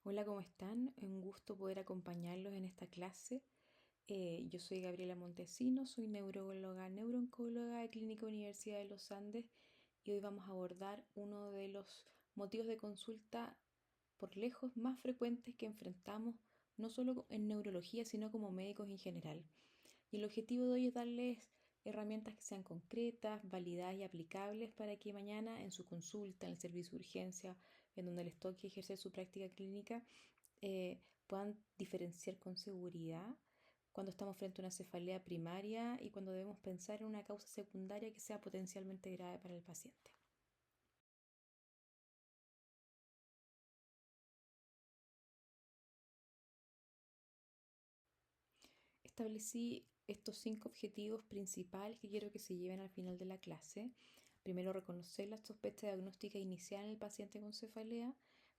Hola, ¿cómo están? Un gusto poder acompañarlos en esta clase. Yo soy Gabriela Montesino, soy neuróloga, neurooncóloga de Clínica Universidad de los Andes y hoy vamos a abordar uno de los motivos de consulta por lejos más frecuentes que enfrentamos, no solo en neurología, sino como médicos en general. Y el objetivo de hoy es darles herramientas que sean concretas, validadas y aplicables para que mañana en su consulta, en el servicio de urgencia, en donde les toque ejercer su práctica clínica, puedan diferenciar con seguridad cuando estamos frente a una cefalea primaria y cuando debemos pensar en una causa secundaria que sea potencialmente grave para el paciente. Establecí estos 5 objetivos principales que quiero que se lleven al final de la clase. Primero, reconocer la sospecha diagnóstica inicial en el paciente con cefalea,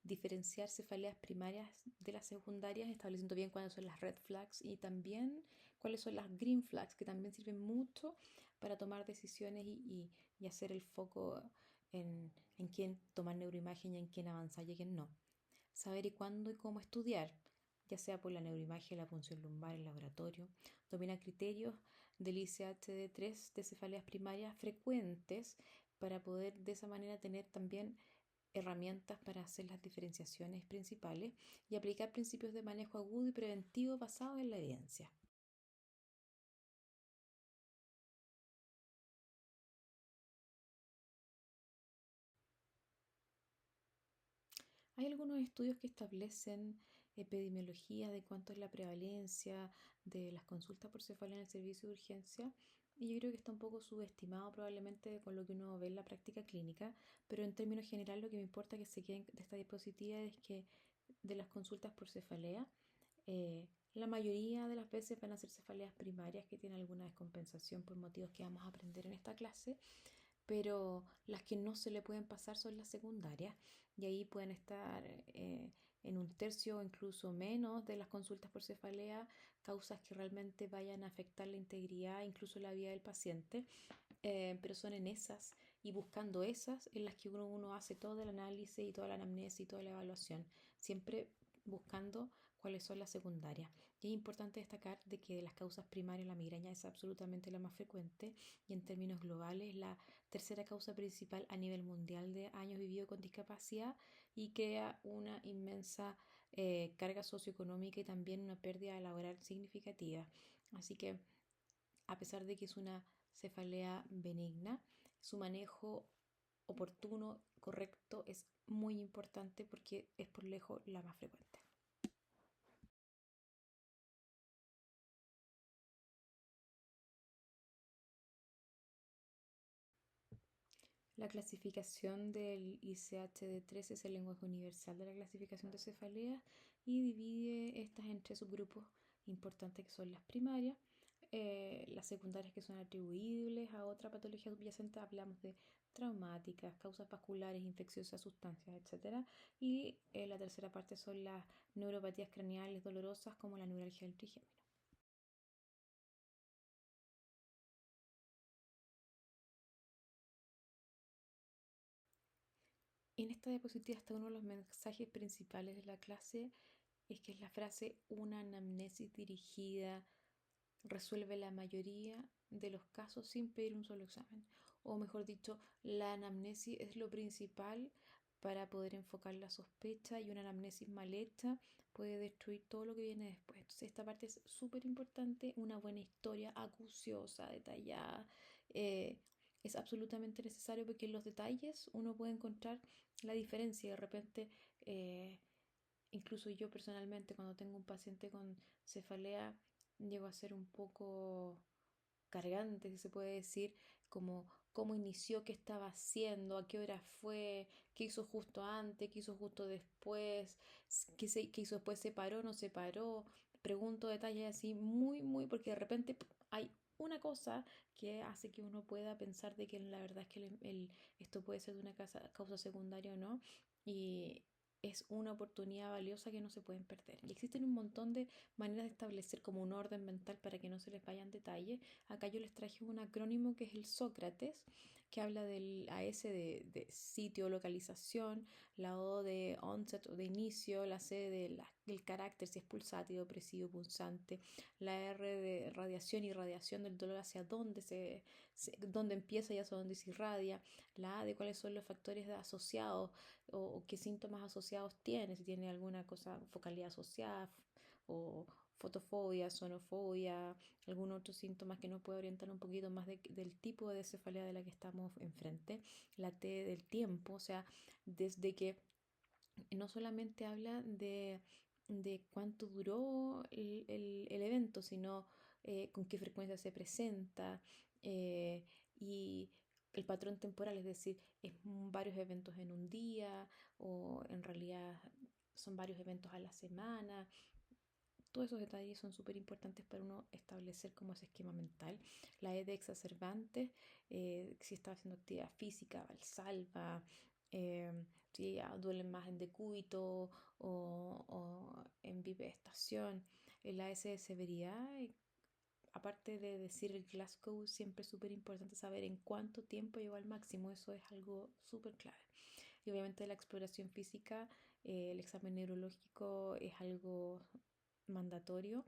diferenciar cefaleas primarias de las secundarias, estableciendo bien cuáles son las red flags y también cuáles son las green flags, que también sirven mucho para tomar decisiones y hacer el foco en quién tomar neuroimagen y en quién avanzar y en quién no. Saber y cuándo y cómo estudiar, ya sea por la neuroimagen, la punción lumbar, el laboratorio. Domina criterios del ICHD-3 de cefaleas primarias frecuentes para poder de esa manera tener también herramientas para hacer las diferenciaciones principales y aplicar principios de manejo agudo y preventivo basados en la evidencia. Hay algunos estudios que establecen epidemiología de cuánto es la prevalencia de las consultas por cefalea en el servicio de urgencia y yo creo que está un poco subestimado probablemente con lo que uno ve en la práctica clínica, pero en términos generales lo que me importa que se queden de esta diapositiva es que de las consultas por cefalea, la mayoría de las veces van a ser cefaleas primarias que tienen alguna descompensación por motivos que vamos a aprender en esta clase, pero las que no se le pueden pasar son las secundarias y ahí pueden estar en un tercio o incluso menos de las consultas por cefalea, causas que realmente vayan a afectar la integridad, incluso la vida del paciente, pero son en esas y buscando esas en las que uno hace todo el análisis y toda la anamnesis y toda la evaluación, siempre buscando cuáles son las secundarias. Y es importante destacar de que de las causas primarias la migraña es absolutamente la más frecuente y en términos globales la tercera causa principal a nivel mundial de años vividos con discapacidad y crea una inmensa carga socioeconómica y también una pérdida laboral significativa. Así que a pesar de que es una cefalea benigna, su manejo oportuno, correcto, es muy importante porque es por lejos la más frecuente. La clasificación del ICHD-3 es el lenguaje universal de la clasificación de cefaleas y divide estas en 3 subgrupos importantes que son las primarias, las secundarias que son atribuibles a otra patología subyacente, hablamos de traumáticas, causas vasculares, infecciosas, sustancias, etcétera. Y la tercera parte son las neuropatías craneales dolorosas como la neuralgia del trigémino. En esta diapositiva está uno de los mensajes principales de la clase, es que es la frase una anamnesis dirigida resuelve la mayoría de los casos sin pedir un solo examen. O mejor dicho, la anamnesis es lo principal para poder enfocar la sospecha y una anamnesis mal hecha puede destruir todo lo que viene después. Entonces esta parte es súper importante, una buena historia acuciosa, detallada. Es absolutamente necesario porque en los detalles uno puede encontrar la diferencia. De repente, incluso yo personalmente, cuando tengo un paciente con cefalea, llego a ser un poco cargante, si se puede decir, como cómo inició, qué estaba haciendo, a qué hora fue, qué hizo justo antes, qué hizo justo después, qué hizo después, se paró, no se paró. Pregunto detalles así muy, porque de repente hay una cosa que hace que uno pueda pensar de que la verdad es que esto puede ser de una causa secundaria o no. Y es una oportunidad valiosa que no se pueden perder. Y existen un montón de maneras de establecer como un orden mental para que no se les vayan detalles. Acá yo les traje un acrónimo que es el Sócrates, que habla del AS de sitio, localización, la O de onset o de inicio, la C del carácter, si es pulsátil, opresivo, punzante, la R de radiación y radiación del dolor hacia dónde empieza y hacia dónde se irradia, la A de cuáles son los factores asociados o qué síntomas asociados tiene, si tiene alguna cosa, focalidad asociada o fotofobia, sonofobia, algún otro síntoma que nos puede orientar un poquito más del tipo de cefalea de la que estamos enfrente. La T del tiempo, o sea, desde que no solamente habla de cuánto duró el evento, sino con qué frecuencia se presenta y el patrón temporal, es decir, es varios eventos en un día o en realidad son varios eventos a la semana. Todos esos detalles son súper importantes para uno establecer como ese esquema mental. La E de exacerbantes, si está haciendo actividad física, valsalva, si ya duelen más en decúbito o en bipedestación. La S de severidad, aparte de decir el Glasgow, siempre es súper importante saber en cuánto tiempo llegó al máximo. Eso es algo súper clave. Y obviamente la exploración física, el examen neurológico es algo mandatorio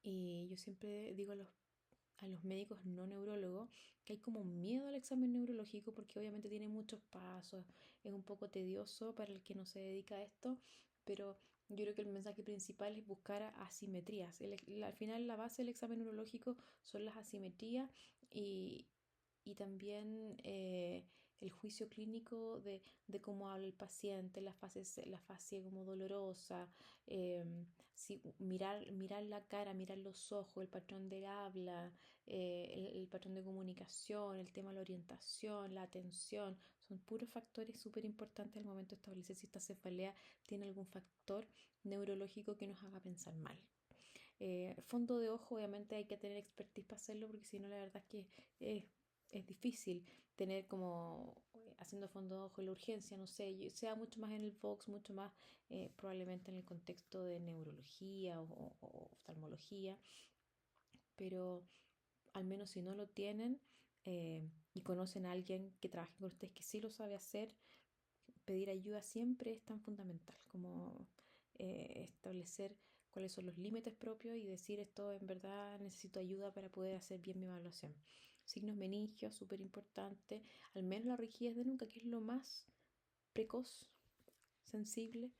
y yo siempre digo a los médicos no neurólogos que hay como un miedo al examen neurológico porque obviamente tiene muchos pasos, es un poco tedioso para el que no se dedica a esto, pero yo creo que el mensaje principal es buscar asimetrías. Al final la base del examen neurológico son las asimetrías y, y también el juicio clínico de cómo habla el paciente, la fase como dolorosa, si, mirar la cara, mirar los ojos, el patrón del habla, el patrón de comunicación, el tema de la orientación, la atención, son puros factores súper importantes al momento de establecer si esta cefalea tiene algún factor neurológico que nos haga pensar mal. Fondo de ojo, obviamente hay que tener expertise para hacerlo porque si no, la verdad es que es difícil tener como haciendo fondo de ojo en la urgencia, no sé, sea mucho más en el Vox, mucho más probablemente en el contexto de neurología o oftalmología, pero al menos si no lo tienen y conocen a alguien que trabaje con ustedes que sí lo sabe hacer, pedir ayuda siempre es tan fundamental como establecer cuáles son los límites propios y decir esto en verdad necesito ayuda para poder hacer bien mi evaluación. Signos meningios, súper importante, al menos la rigidez de nuca, que es lo más precoz, sensible,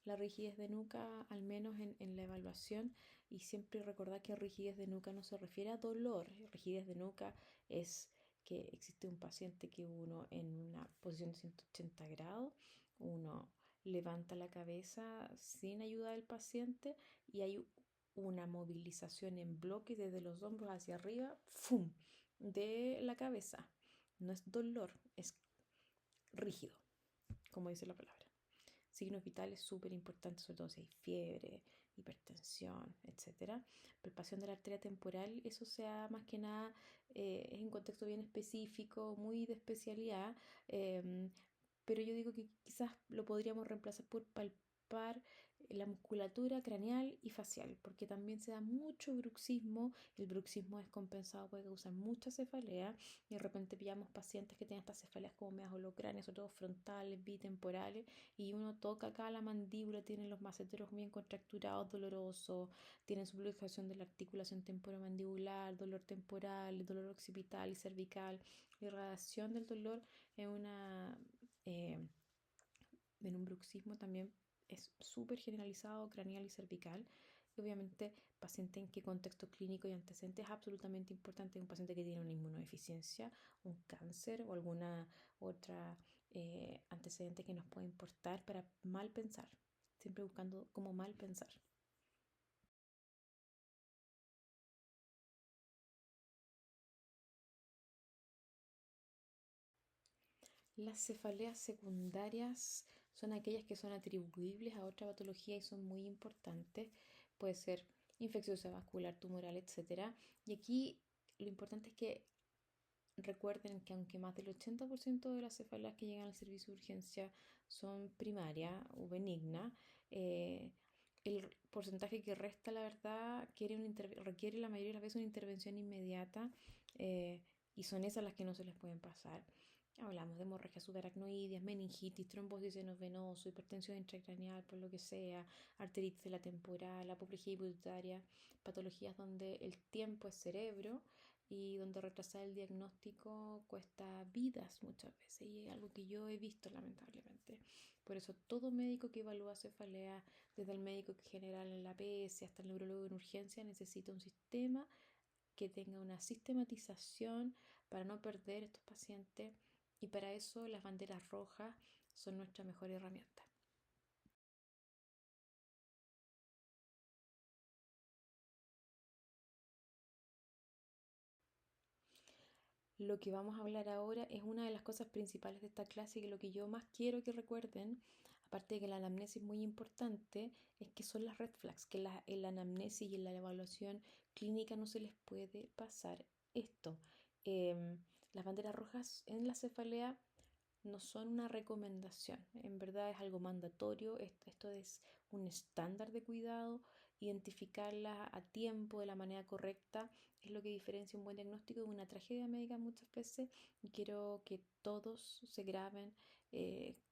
la rigidez de nuca, al menos en la evaluación, y siempre recordar que rigidez de nuca no se refiere a dolor, rigidez de nuca es que existe un paciente que uno en una posición de 180 grados, uno levanta la cabeza sin ayuda del paciente y hay una movilización en bloque desde los hombros hacia arriba, ¡fum!, de la cabeza. No es dolor, es rígido, como dice la palabra. Signos vitales súper importantes, sobre todo si hay fiebre, hipertensión, etcétera. Palpación de la arteria temporal, eso sea más que nada, es en contexto bien específico, muy de especialidad, pero yo digo que quizás lo podríamos reemplazar por palpar la musculatura craneal y facial, porque también se da mucho bruxismo, el bruxismo descompensado puede causar mucha cefalea y de repente pillamos pacientes que tienen estas cefaleas como medias holocráneas, sobre todo frontales, bitemporales, y uno toca acá la mandíbula, tienen los maceteros bien contracturados, dolorosos, tienen subluxación de la articulación temporomandibular, dolor temporal, dolor occipital y cervical, irradiación del dolor en eh, en un bruxismo también es súper generalizado, craneal y cervical. Y obviamente, paciente en qué contexto clínico y antecedente es absolutamente importante. Un paciente que tiene una inmunodeficiencia, un cáncer o alguna otra antecedente que nos pueda importar para mal pensar. Siempre buscando cómo mal pensar. Las cefaleas secundarias son aquellas que son atribuibles a otra patología y son muy importantes. Puede ser infecciosa vascular, tumoral, etcétera. Y aquí lo importante es que recuerden que aunque más del 80% de las cefaleas que llegan al servicio de urgencia son primarias o benignas, el porcentaje que resta, la verdad, requiere la mayoría de las veces una intervención inmediata. y son esas las que no se les pueden pasar. Hablamos de hemorragias subaracnoideas, meningitis, trombosis seno venoso, hipertensión intracraneal, por lo que sea, arteritis de la temporal, apoplejía hipotálamica, patologías donde el tiempo es cerebro y donde retrasar el diagnóstico cuesta vidas muchas veces y es algo que yo he visto lamentablemente. Por eso todo médico que evalúa cefalea, desde el médico general en la PS hasta el neurólogo en urgencia, necesita un sistema que tenga una sistematización para no perder estos pacientes y para eso las banderas rojas son nuestra mejor herramienta. Lo que vamos a hablar ahora es una de las cosas principales de esta clase y lo que yo más quiero que recuerden, aparte de que la anamnesis es muy importante, es que son las red flags, que en la anamnesis y en la evaluación clínica no se les puede pasar esto. Las banderas rojas en la cefalea no son una recomendación, en verdad es algo mandatorio, esto es un estándar de cuidado, identificarla a tiempo, de la manera correcta, es lo que diferencia un buen diagnóstico de una tragedia médica muchas veces y quiero que todos se graben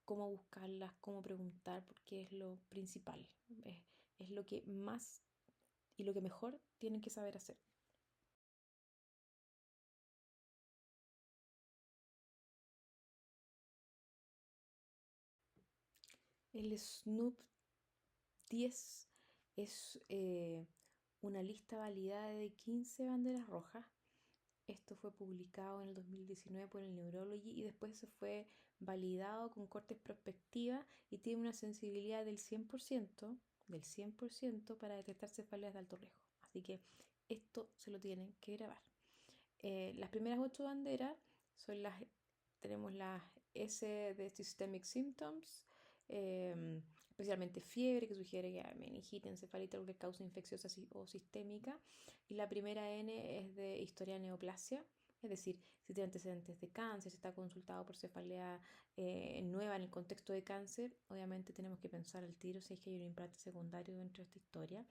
cómo buscarlas, cómo preguntar, porque es lo principal, es lo que más y lo que mejor tienen que saber hacer. El Snoop 10 es una lista validada de 15 banderas rojas. Esto fue publicado en el 2019 por el Neurology y después se fue validado con cortes prospectiva y tiene una sensibilidad del 100% para detectar cefaleas de alto riesgo. Así que esto se lo tienen que grabar. Las primeras 8 banderas son tenemos las S de Systemic Symptoms, especialmente fiebre, que sugiere que hay meningitis, encefalitis, cualquier causa infecciosa o sistémica. Y la primera N es de historia de neoplasia, es decir, si tiene antecedentes de cáncer, si está consultado por cefalea nueva en el contexto de cáncer, obviamente tenemos que pensar al tiro si es que hay un implante secundario dentro de esta historia.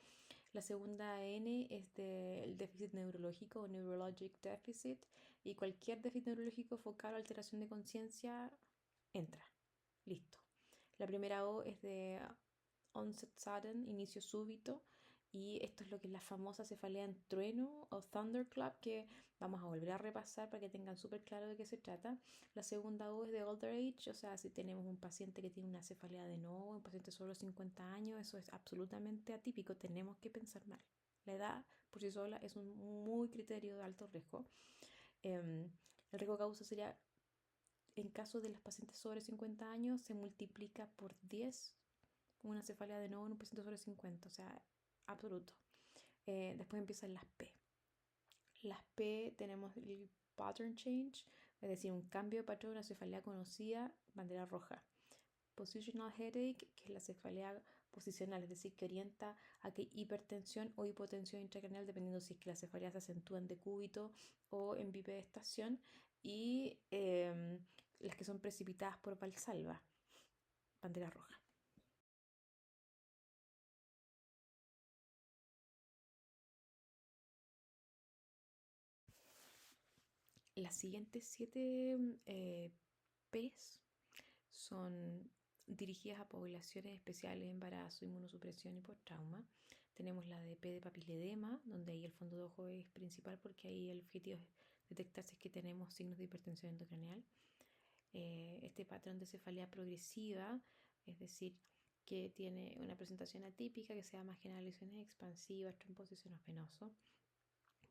La segunda N es del déficit neurológico o neurologic deficit y cualquier déficit neurológico focal o alteración de conciencia entra. Listo. La primera O es de onset sudden, inicio súbito, y esto es lo que es la famosa cefalea en trueno o thunderclap que vamos a volver a repasar para que tengan súper claro de qué se trata. La segunda O es de older age, o sea, si tenemos un paciente que tiene una cefalea de nuevo, un paciente solo 50 años, eso es absolutamente atípico, tenemos que pensar mal. La edad por sí sola es un muy criterio de alto riesgo. El riesgo causa sería, en caso de los pacientes sobre 50 años, se multiplica por 10 una cefalea de nuevo en un paciente sobre 50, o sea, absoluto. Después empiezan las P. Las P tenemos el pattern change, es decir, un cambio de patrón de una cefalea conocida, bandera roja. Positional headache, que es la cefalea posicional, es decir, que orienta a que hay hipertensión o hipotensión intracraneal, dependiendo si es que la cefalea se acentúa en decúbito o en bipedestación. Y las que son precipitadas por Valsalva, bandera roja. Las siguientes 7 P's son dirigidas a poblaciones especiales, embarazo, inmunosupresión y post-trauma. Tenemos la de P de papiledema, donde ahí el fondo de ojo es principal porque ahí el objetivo es detectar si es que tenemos signos de hipertensión endocraneal. Este patrón de cefalea progresiva, es decir, que tiene una presentación atípica, que se llama generalizaciones expansivas, trombosis seno venoso.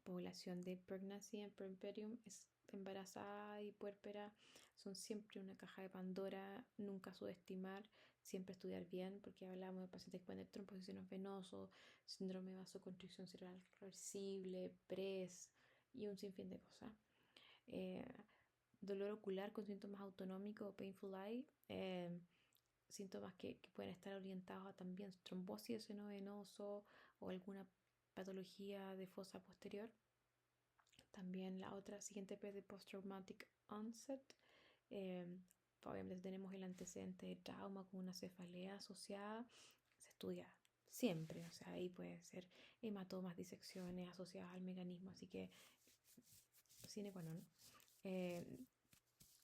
Población de pregnancy and puerperium es embarazada y puérpera, son siempre una caja de Pandora, nunca subestimar, siempre estudiar bien, porque hablamos de pacientes que pueden tener trombosis venoso, síndrome de vasoconstricción cerebral reversible, PRES y un sinfín de cosas. Eh, Dolor ocular con síntomas autonómicos o painful eye, síntomas que pueden estar orientados a también trombosis de seno venoso o alguna patología de fosa posterior. También la otra siguiente P de Post-Traumatic Onset. Obviamente tenemos el antecedente de trauma con una cefalea asociada. Se estudia siempre, o sea, ahí puede ser hematomas, disecciones asociadas al mecanismo, así que sine qua non. Eh,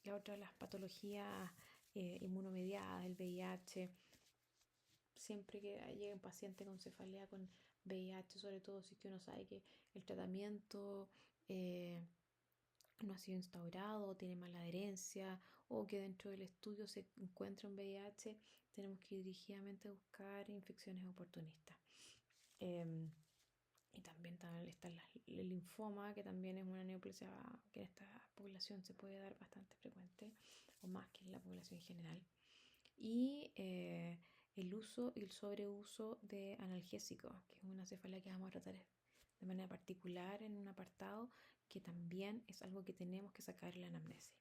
la otra, las patologías inmunomediadas, el VIH. Siempre que llegue un paciente con cefalea con VIH, sobre todo si es que uno sabe que el tratamiento no ha sido instaurado o tiene mala adherencia o que dentro del estudio se encuentra un VIH, tenemos que ir dirigidamente a buscar infecciones oportunistas. Eh, y también está el linfoma, que también es una neoplasia que en esta población se puede dar bastante frecuente, o más que en la población general. Y el uso y el sobreuso de analgésicos, que es una cefalea que vamos a tratar de manera particular en un apartado, que también es algo que tenemos que sacar en la anamnesis.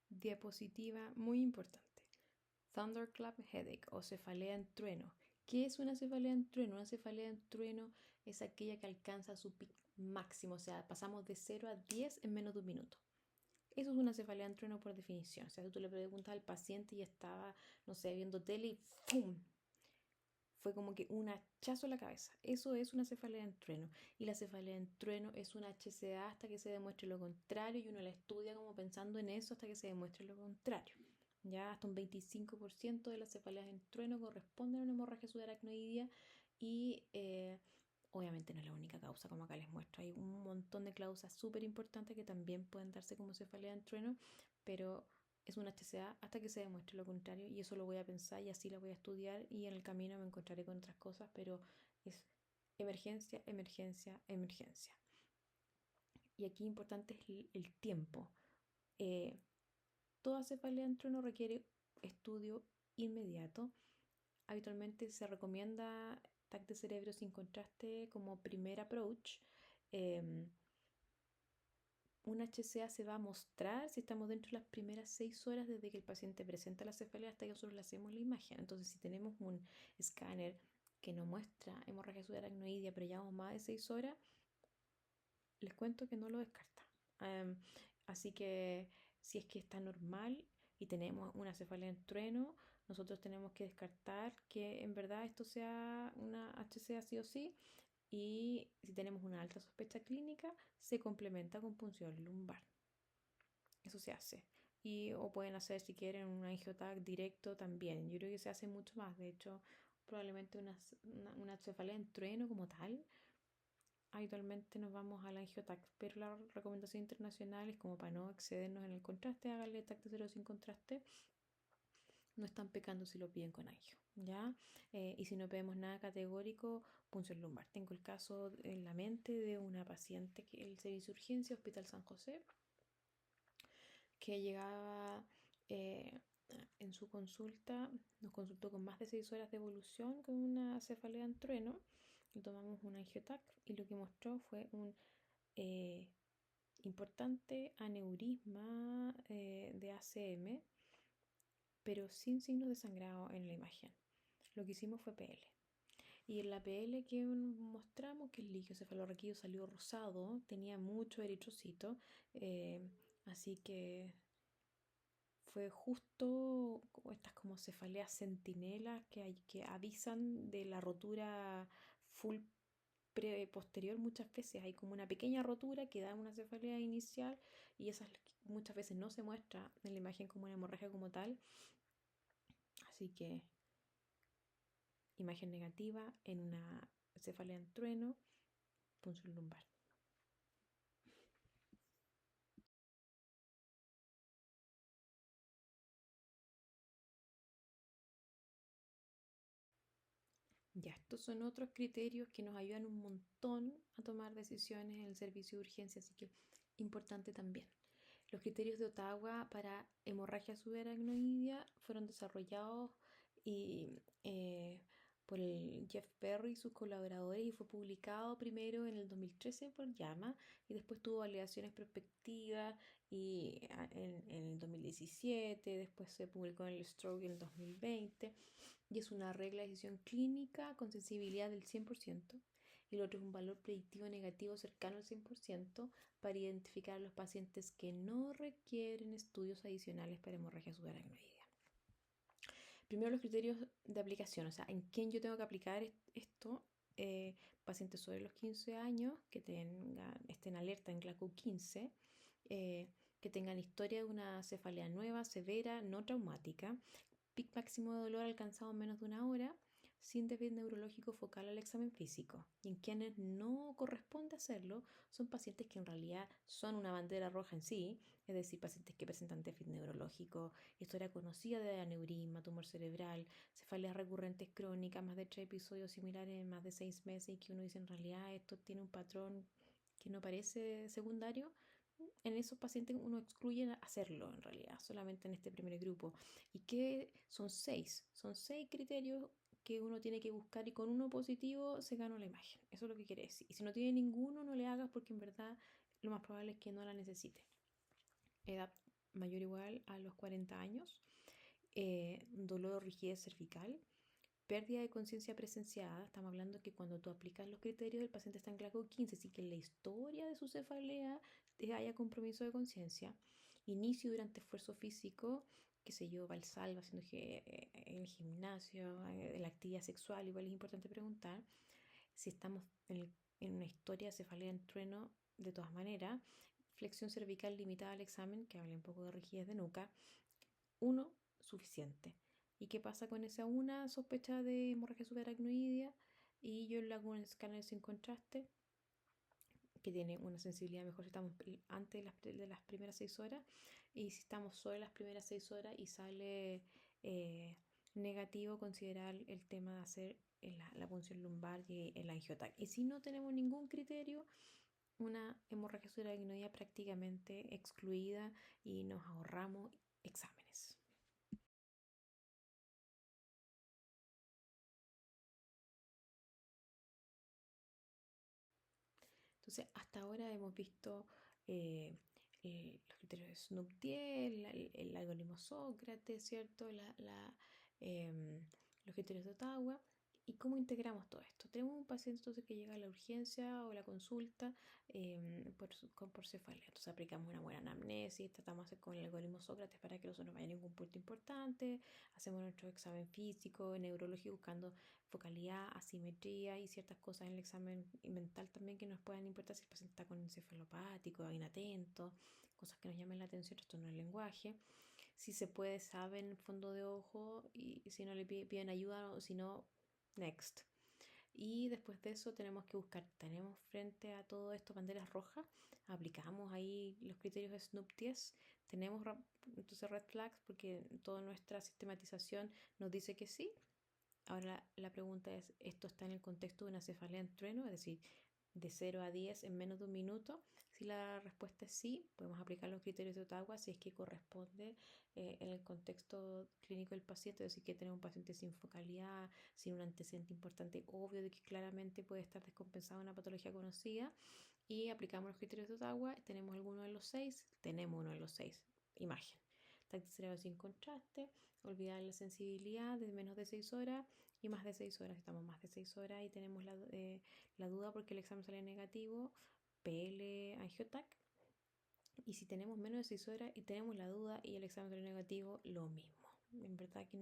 Diapositiva muy importante. Thunderclap headache o cefalea en trueno. ¿Qué es una cefalea en trueno? Una cefalea en trueno es aquella que alcanza su pico máximo, o sea, pasamos de 0 a 10 en menos de un minuto. Eso es una cefalea en trueno por definición. O sea, si tú le preguntas al paciente y estaba, no sé, viendo tele y ¡pum! Fue como que un hachazo en la cabeza. Eso es una cefalea en trueno. Y la cefalea en trueno es una HCA hasta que se demuestre lo contrario y uno la estudia como pensando en eso hasta que se demuestre lo contrario. Ya hasta un 25% de las cefaleas en trueno corresponden a una hemorragia subaracnoidea y obviamente no es la única causa, como acá les muestro. Hay un montón de causas súper importantes que también pueden darse como cefalea en trueno, pero es un HCA hasta que se demuestre lo contrario y eso lo voy a pensar y así lo voy a estudiar y en el camino me encontraré con otras cosas, pero es emergencia, emergencia, emergencia. Y aquí importante es el tiempo. Eh, Toda cefalea en trueno requiere estudio inmediato. Habitualmente se recomienda TAC de cerebro sin contraste como primer approach. Eh, un HCA se va a mostrar si estamos dentro de las primeras 6 horas desde que el paciente presenta la cefalea hasta que nosotros le hacemos la imagen. Entonces, si tenemos un escáner que no muestra hemorragia subaracnoidea, pero llevamos más de 6 horas, les cuento que no lo descarta. Um, Así que si es que está normal y tenemos una cefalea en trueno, nosotros tenemos que descartar que en verdad esto sea una HCA sí o sí. Y si tenemos una alta sospecha clínica, se complementa con punción lumbar. Eso se hace. Y, o pueden hacer, si quieren, un angiotac directo también. Yo creo que se hace mucho más. De hecho, probablemente una cefalea en trueno como tal, habitualmente nos vamos al angiotac. Pero la recomendación internacional es como para no excedernos en el contraste, háganle TAC de cero sin contraste. No están pecando si lo piden con angio, ¿ya? Y si no pedimos nada categórico, punción lumbar. Tengo el caso en la mente de una paciente que el servicio de urgencia, Hospital San José, que llegaba eh, en su consulta, nos consultó con más de 6 horas de evolución con una cefalea en trueno. Le tomamos un angiotac y lo que mostró fue un eh, importante aneurisma de ACM, pero sin signos de sangrado en la imagen. Lo que hicimos fue PL. Y en la PL que mostramos que el líquido cefalorraquídeo salió rosado, tenía mucho eritrocito, así que fue justo estas como cefaleas centinelas que avisan de la rotura full posterior muchas veces. Hay como una pequeña rotura que da una cefalea inicial y esas muchas veces no se muestra en la imagen como una hemorragia como tal. Así que imagen negativa en una cefalea en trueno, punción lumbar. Ya, estos son otros criterios que nos ayudan un montón a tomar decisiones en el servicio de urgencia, así que importante también. Los criterios de Ottawa para hemorragia subaracnoidea fueron desarrollados y, por el Jeff Perry y sus colaboradores y fue publicado primero en el 2013 por JAMA y después tuvo alegaciones prospectivas y en el 2017, después se publicó en el Stroke en el 2020 y es una regla de decisión clínica con sensibilidad del 100% y el otro es un valor predictivo negativo cercano al 100% para identificar a los pacientes que no requieren estudios adicionales para hemorragia subaracnoidea. Primero los criterios de aplicación, o sea, en quién yo tengo que aplicar esto. Pacientes sobre los 15 años que estén alerta en GLACO15, eh, que tengan historia de una cefalea nueva, severa, no traumática, pic máximo de dolor alcanzado en menos de una hora, sin déficit neurológico focal al examen físico. Y en quienes no corresponde hacerlo son pacientes que en realidad son una bandera roja en sí, es decir, pacientes que presentan déficit neurológico, historia conocida de aneurisma, tumor cerebral, cefaleas recurrentes crónicas, más de 3 episodios similares en más de 6 meses y que uno dice en realidad esto tiene un patrón que no parece secundario. En esos pacientes uno excluye hacerlo en realidad, solamente en este primer grupo. Y que son seis criterios que uno tiene que buscar y con uno positivo se gana la imagen. Eso es lo que quiere decir. Y si no tiene ninguno, no le hagas porque en verdad lo más probable es que no la necesite. Edad mayor o igual a los 40 años, dolor o rigidez cervical, pérdida de conciencia presenciada. Estamos hablando que cuando tú aplicas los criterios, el paciente está en GLACO15, así que en la historia de su cefalea haya compromiso de conciencia. Inicio durante esfuerzo físico, qué sé yo, valsalva, haciendo en el gimnasio, en la actividad sexual, igual es importante preguntar. Si estamos en una historia de cefalea en trueno, de todas maneras, flexión cervical limitada al examen, que habla un poco de rigidez de nuca, uno suficiente. ¿Y qué pasa con esa una sospecha de hemorragia subaracnoidea? Y yo le hago un escáner sin contraste, que tiene una sensibilidad mejor si estamos antes de las primeras 6 horas, y si estamos sobre las primeras 6 horas y sale negativo, considerar el tema de hacer la punción lumbar y el angiotac. Y si no tenemos ningún criterio, una hemorragia subaracnoidea prácticamente excluida y nos ahorramos exámenes. Entonces, hasta ahora hemos visto eh, los criterios de Snoop-10, el algoritmo Sócrates, ¿cierto? Los criterios de Ottawa. ¿Y cómo integramos todo esto? Tenemos un paciente entonces que llega a la urgencia o la consulta por cefalea. Entonces aplicamos una buena anamnesis, tratamos de hacer con el algoritmo Sócrates para que no se nos vaya ningún punto importante, hacemos nuestro examen físico, neurológico, buscando focalidad, asimetría y ciertas cosas en el examen mental también que nos puedan importar si el paciente está con encefalopático, inatento, cosas que nos llamen la atención, esto no es lenguaje. Si se puede, saben el fondo de ojo y si no le piden ayuda o si no, next. Y después de eso tenemos que buscar, tenemos frente a todo esto banderas rojas, aplicamos ahí los criterios de Snoop 10, tenemos entonces red flags porque toda nuestra sistematización nos dice que sí. Ahora la pregunta es, ¿esto está en el contexto de una cefalea en trueno? Es decir, de 0 a 10 en menos de un minuto. Si la respuesta es sí, podemos aplicar los criterios de Ottawa si es que corresponde en el contexto clínico del paciente, es decir, que tener un paciente sin focalidad, sin un antecedente importante obvio de que claramente puede estar descompensado en una patología conocida, y aplicamos los criterios de Ottawa, tenemos alguno de los 6, tenemos uno de los 6, imagen. Táctil cerebral sin contraste, olvidar la sensibilidad de menos de 6 horas y más de 6 horas. Estamos más de 6 horas y tenemos la duda porque el examen sale negativo, PL Angiotac. Y si tenemos menos de 6 horas y tenemos la duda y el examen sale negativo, lo mismo. En verdad que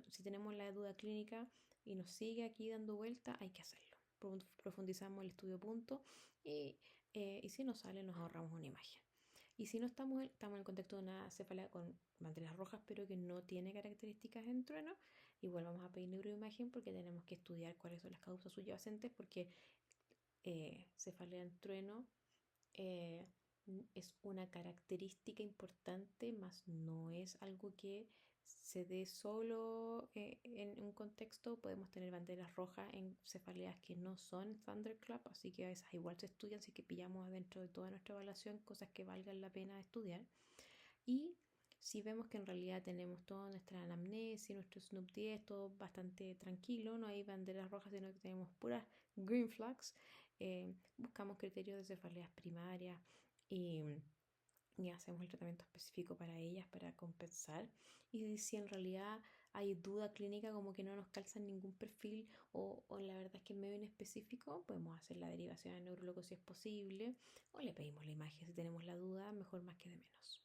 si tenemos la duda clínica y nos sigue aquí dando vuelta, hay que hacerlo. Profundizamos el estudio punto y si nos sale, nos ahorramos una imagen. Y si no estamos en el contexto de una cefalea con banderas rojas, pero que no tiene características en trueno, igual vamos a pedir neuroimagen porque tenemos que estudiar cuáles son las causas subyacentes, porque cefalea en trueno eh, es una característica importante, más no es algo que se dé solo en un contexto. Podemos tener banderas rojas en cefaleas que no son Thunderclap, así que a esas igual se estudian, así que pillamos dentro de toda nuestra evaluación cosas que valgan la pena estudiar. Y si vemos que en realidad tenemos toda nuestra anamnesis, nuestro Snoop 10, todo bastante tranquilo, no hay banderas rojas, sino que tenemos puras green flags, buscamos criterios de cefaleas primarias y, y hacemos el tratamiento específico para ellas para compensar. Y si en realidad hay duda clínica, como que no nos calza ningún perfil o la verdad es que es medio inespecífico, podemos hacer la derivación a neurólogo si es posible o le pedimos la imagen si tenemos la duda, mejor más que de menos.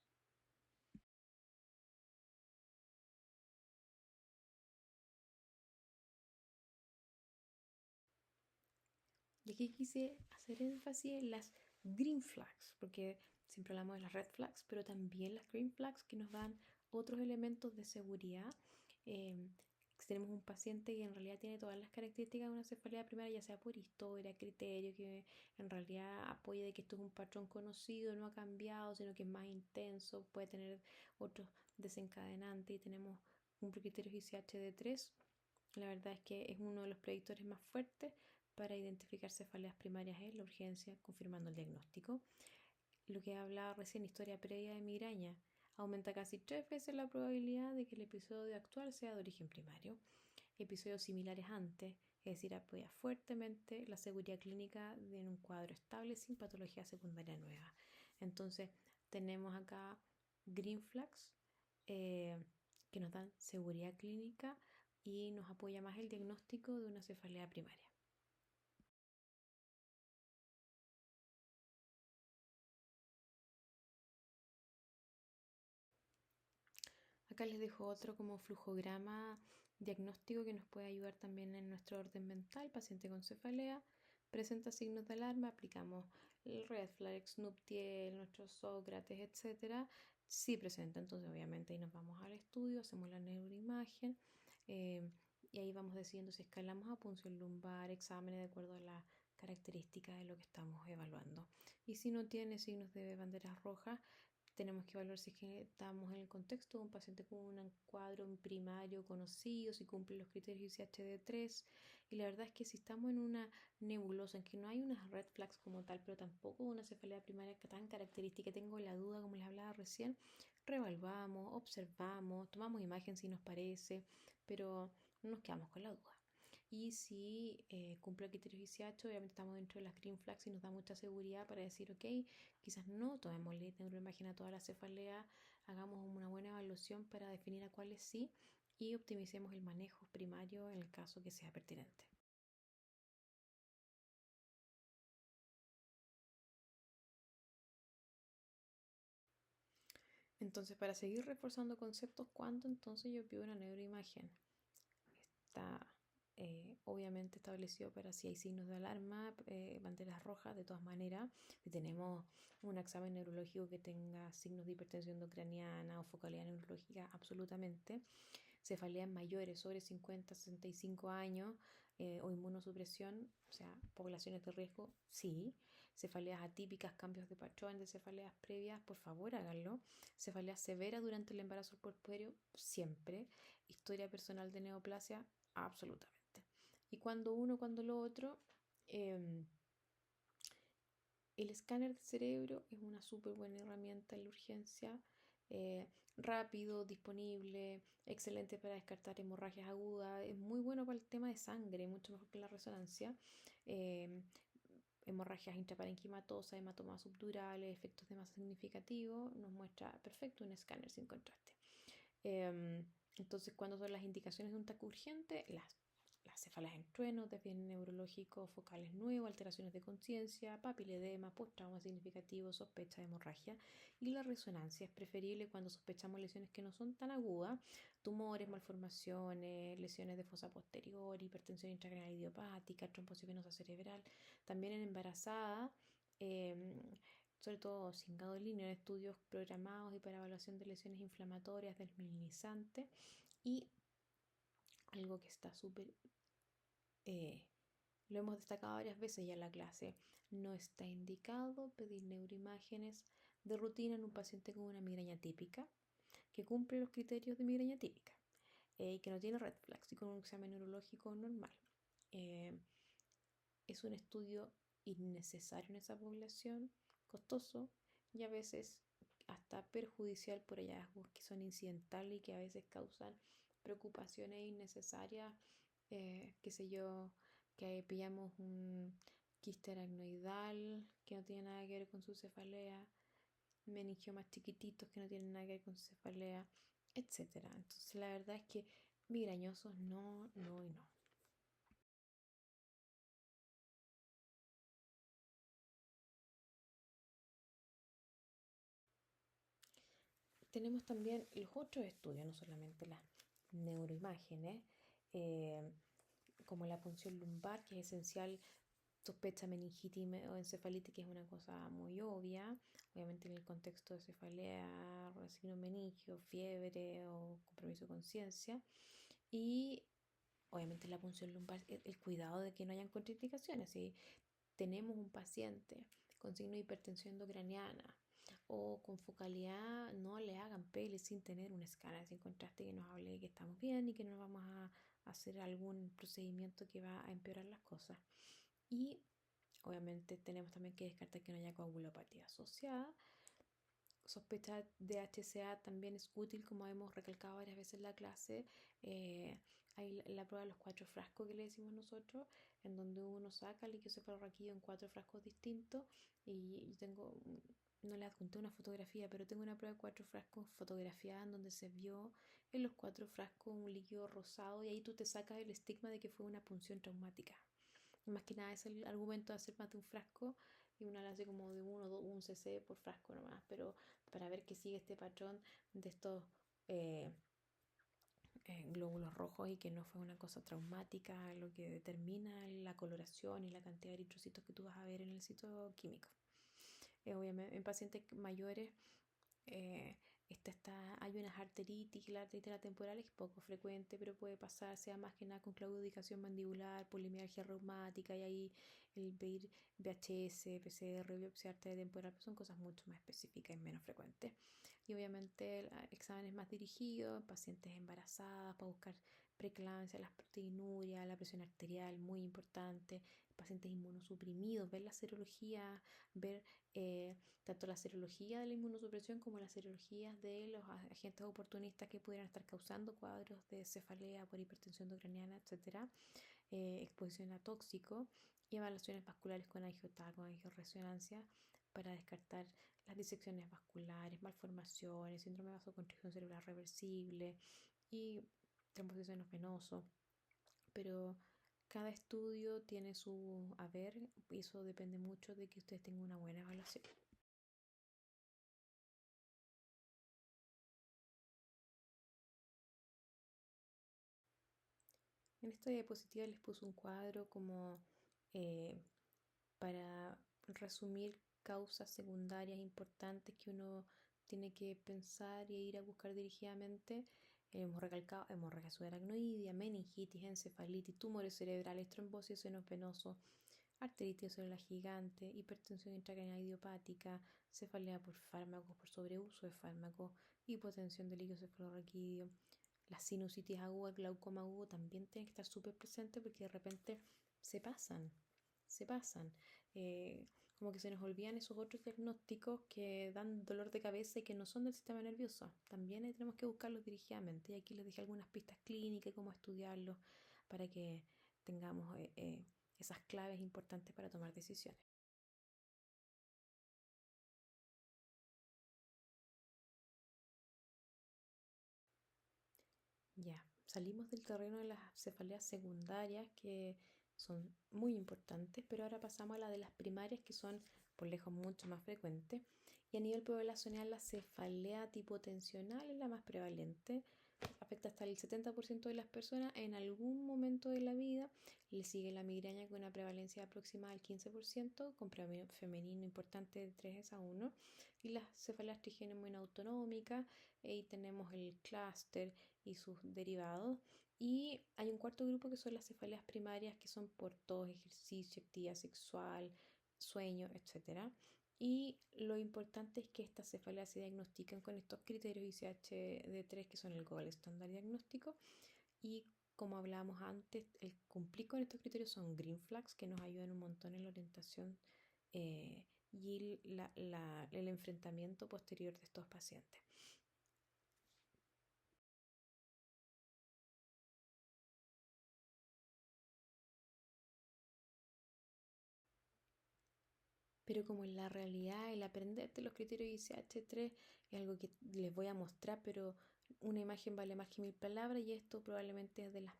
aquí quise hacer énfasis en las green flags, porque siempre hablamos de las red flags, pero también las green flags que nos dan otros elementos de seguridad. Si tenemos un paciente que en realidad tiene todas las características de una cefalea primaria, ya sea por historia, criterio, que en realidad apoya de que esto es un patrón conocido, no ha cambiado, sino que es más intenso, puede tener otros desencadenantes y tenemos un criterio ICH de 3. La verdad es que es uno de los predictores más fuertes para identificar cefaleas primarias en la urgencia, confirmando el diagnóstico. Lo que hablaba recién, historia previa de migraña, aumenta casi 3 veces la probabilidad de que el episodio actual sea de origen primario. Episodios similares antes, es decir, apoya fuertemente la seguridad clínica de un cuadro estable sin patología secundaria nueva. Entonces, tenemos acá green flags eh, que nos dan seguridad clínica y nos apoya más el diagnóstico de una cefalea primaria. Acá les dejo otro como flujograma diagnóstico que nos puede ayudar también en nuestro orden mental. Paciente con cefalea presenta signos de alarma, aplicamos el red flag, Snoop-Tiel, nuestro Sócrates, etcétera. Sí presenta, entonces obviamente ahí nos vamos al estudio, hacemos la neuroimagen eh, y ahí vamos decidiendo si escalamos a punción lumbar, exámenes de acuerdo a las características de lo que estamos evaluando. Y si no tiene signos de banderas rojas, tenemos que evaluar si es que estamos en el contexto de un paciente con un cuadro primario conocido, si cumple los criterios ICHD3. Y la verdad es que si estamos en una nebulosa, en que no hay unas red flags como tal, pero tampoco una cefalea primaria tan característica, tengo la duda, como les hablaba recién, reevaluamos, observamos, tomamos imagen si nos parece, pero no nos quedamos con la duda. Y si cumple el criterio 18, obviamente estamos dentro de las green flags y nos da mucha seguridad para decir, ok, quizás no tomemos la neuroimagen a toda la cefalea, hagamos una buena evaluación para definir a cuáles sí y optimicemos el manejo primario en el caso que sea pertinente. Entonces, para seguir reforzando conceptos, ¿cuándo entonces yo pido una neuroimagen? Está obviamente establecido para si hay signos de alarma, banderas rojas, de todas maneras. Si tenemos un examen neurológico que tenga signos de hipertensión endocraniana o focalidad neurológica, absolutamente. Cefaleas mayores sobre 50, 65 años o inmunosupresión, o sea, poblaciones de riesgo, sí. Cefaleas atípicas, cambios de patrón de cefaleas previas, por favor háganlo. Cefaleas severas durante el embarazo puerperio, siempre. Historia personal de neoplasia, absolutamente. Y cuando uno, cuando lo otro, eh, el escáner de cerebro es una súper buena herramienta en la urgencia, rápido, disponible, excelente para descartar hemorragias agudas, es muy bueno para el tema de sangre, mucho mejor que la resonancia. Eh, Hemorragias intraparenquimatosas, hematomas subdurales, efectos de masa significativos, nos muestra perfecto un escáner sin contraste. Entonces, cuando son las indicaciones de un TAC urgente, las cefaleas en trueno, desvíos neurológicos focales nuevos, alteraciones de conciencia, papiledema, post-trauma significativo, sospecha de hemorragia. Y la resonancia es preferible cuando sospechamos lesiones que no son tan agudas, tumores, malformaciones, lesiones de fosa posterior, hipertensión intracranial idiopática, trombosis venosa cerebral. También en embarazada, eh, sobre todo sin gadolinio, en estudios programados y para evaluación de lesiones inflamatorias del mielinizante. Y algo que está súper, eh, lo hemos destacado varias veces ya en la clase, no está indicado pedir neuroimágenes de rutina en un paciente con una migraña típica, que cumple los criterios de migraña típica y que no tiene red flags y con un examen neurológico normal. Eh, es un estudio innecesario en esa población, costoso y a veces hasta perjudicial por hallazgos que son incidentales y que a veces causan preocupaciones innecesarias, qué sé yo, que pillamos un quiste aracnoidal que no tiene nada que ver con su cefalea, meningiomas chiquititos que no tienen nada que ver con su cefalea, etcétera. Entonces la verdad es que migrañosos no, no y no. Tenemos también los otros estudios, no solamente las neuroimágenes, eh, como la punción lumbar, que es esencial sospecha meningitis o encefalitis, que es una cosa muy obvia, obviamente en el contexto de cefalea, signo meningio, fiebre o compromiso de conciencia, y obviamente la punción lumbar, el cuidado de que no hayan contraindicaciones. Si tenemos un paciente con signo de hipertensión endocraniana o con focalidad, no le hagan PL sin tener un escáner, sin contraste, que nos hable de que estamos bien y que no vamos a hacer algún procedimiento que va a empeorar las cosas. Y obviamente tenemos también que descartar que no haya coagulopatía asociada. Sospechar de HCA también es útil, como hemos recalcado varias veces en la clase. Hay la prueba de los 4 frascos que le decimos nosotros, en donde uno saca el líquido cefalorraquídeo en 4 frascos distintos. Y yo tengo, no le adjunté una fotografía, pero tengo una prueba de 4 frascos fotografiada en donde se vio en los 4 frascos un líquido rosado, y ahí tú te sacas el estigma de que fue una punción traumática. Más que nada es el argumento de hacer más de un frasco, y una la hace como de 1 o 1 cc por frasco nomás, pero para ver que sigue este patrón de estos eh, glóbulos rojos y que no fue una cosa traumática, lo que determina la coloración y la cantidad de eritrocitos que tú vas a ver en el sitio químico. Obviamente en pacientes mayores eh, hay unas arteritis, y la arteritis temporal es poco frecuente, pero puede pasar, sea más que nada con claudicación mandibular, polimialgia reumática, y ahí el pedir VHS, PCR, biopsia arteria temporal, pues son cosas mucho más específicas y menos frecuentes. Y obviamente el examen es más dirigido en pacientes embarazadas para buscar preeclampsia, las proteinuria, la presión arterial, muy importante, pacientes inmunosuprimidos, ver la serología, ver tanto la serología de la inmunosupresión como las serologías de los agentes oportunistas que pudieran estar causando cuadros de cefalea por hipertensión endocraniana, etcétera, exposición a tóxico, y evaluaciones vasculares con angiotaco, angioresonancia, para descartar las disecciones vasculares, malformaciones, síndrome de vasoconstricción cerebral reversible y trombosis venoso. Pero cada estudio tiene su haber, y eso depende mucho de que ustedes tengan una buena evaluación. En esta diapositiva les puse un cuadro como eh, para resumir causas secundarias importantes que uno tiene que pensar y ir a buscar dirigidamente. Hemos recalcado hemorragia subaracnoidea, meningitis, encefalitis, tumores cerebrales, trombosis, senos venosos, arteritis celular gigante, hipertensión intracranial idiopática, cefalea por fármacos, por sobreuso de fármacos, hipotensión del líquido cefalorraquídeo. La sinusitis aguda, el glaucoma agudo también tiene que estar súper presente, porque de repente se pasan, se pasan. Como que se nos olvidan esos otros diagnósticos que dan dolor de cabeza y que no son del sistema nervioso. También ahí tenemos que buscarlos dirigidamente. Y aquí les dejé algunas pistas clínicas y cómo estudiarlos para que tengamos esas claves importantes para tomar decisiones. Ya, salimos del terreno de las cefaleas secundarias, que son muy importantes, pero ahora pasamos a la de las primarias, que son por lejos mucho más frecuentes. Y a nivel poblacional, la cefalea tipo tensional es la más prevalente, afecta hasta el 70% de las personas en algún momento de la vida. Le sigue la migraña con una prevalencia aproximada del 15%, con predominio femenino importante de 3 a 1, y las cefaleas trigénero muy autonómicas. Ahí tenemos el clúster y sus derivados. Y hay un cuarto grupo que son las cefaleas primarias, que son por tos, ejercicio, actividad sexual, sueño, etcétera. Y lo importante es que estas cefaleas se diagnostican con estos criterios ICHD3, que son el gold estándar diagnóstico. Y como hablábamos antes, el cumplir con estos criterios son green flags, que nos ayudan un montón en la orientación y el enfrentamiento posterior de estos pacientes. Pero como en la realidad el aprender de los criterios ICH3 es algo que les voy a mostrar, pero una imagen vale más que 1000 palabras, y esto probablemente es de las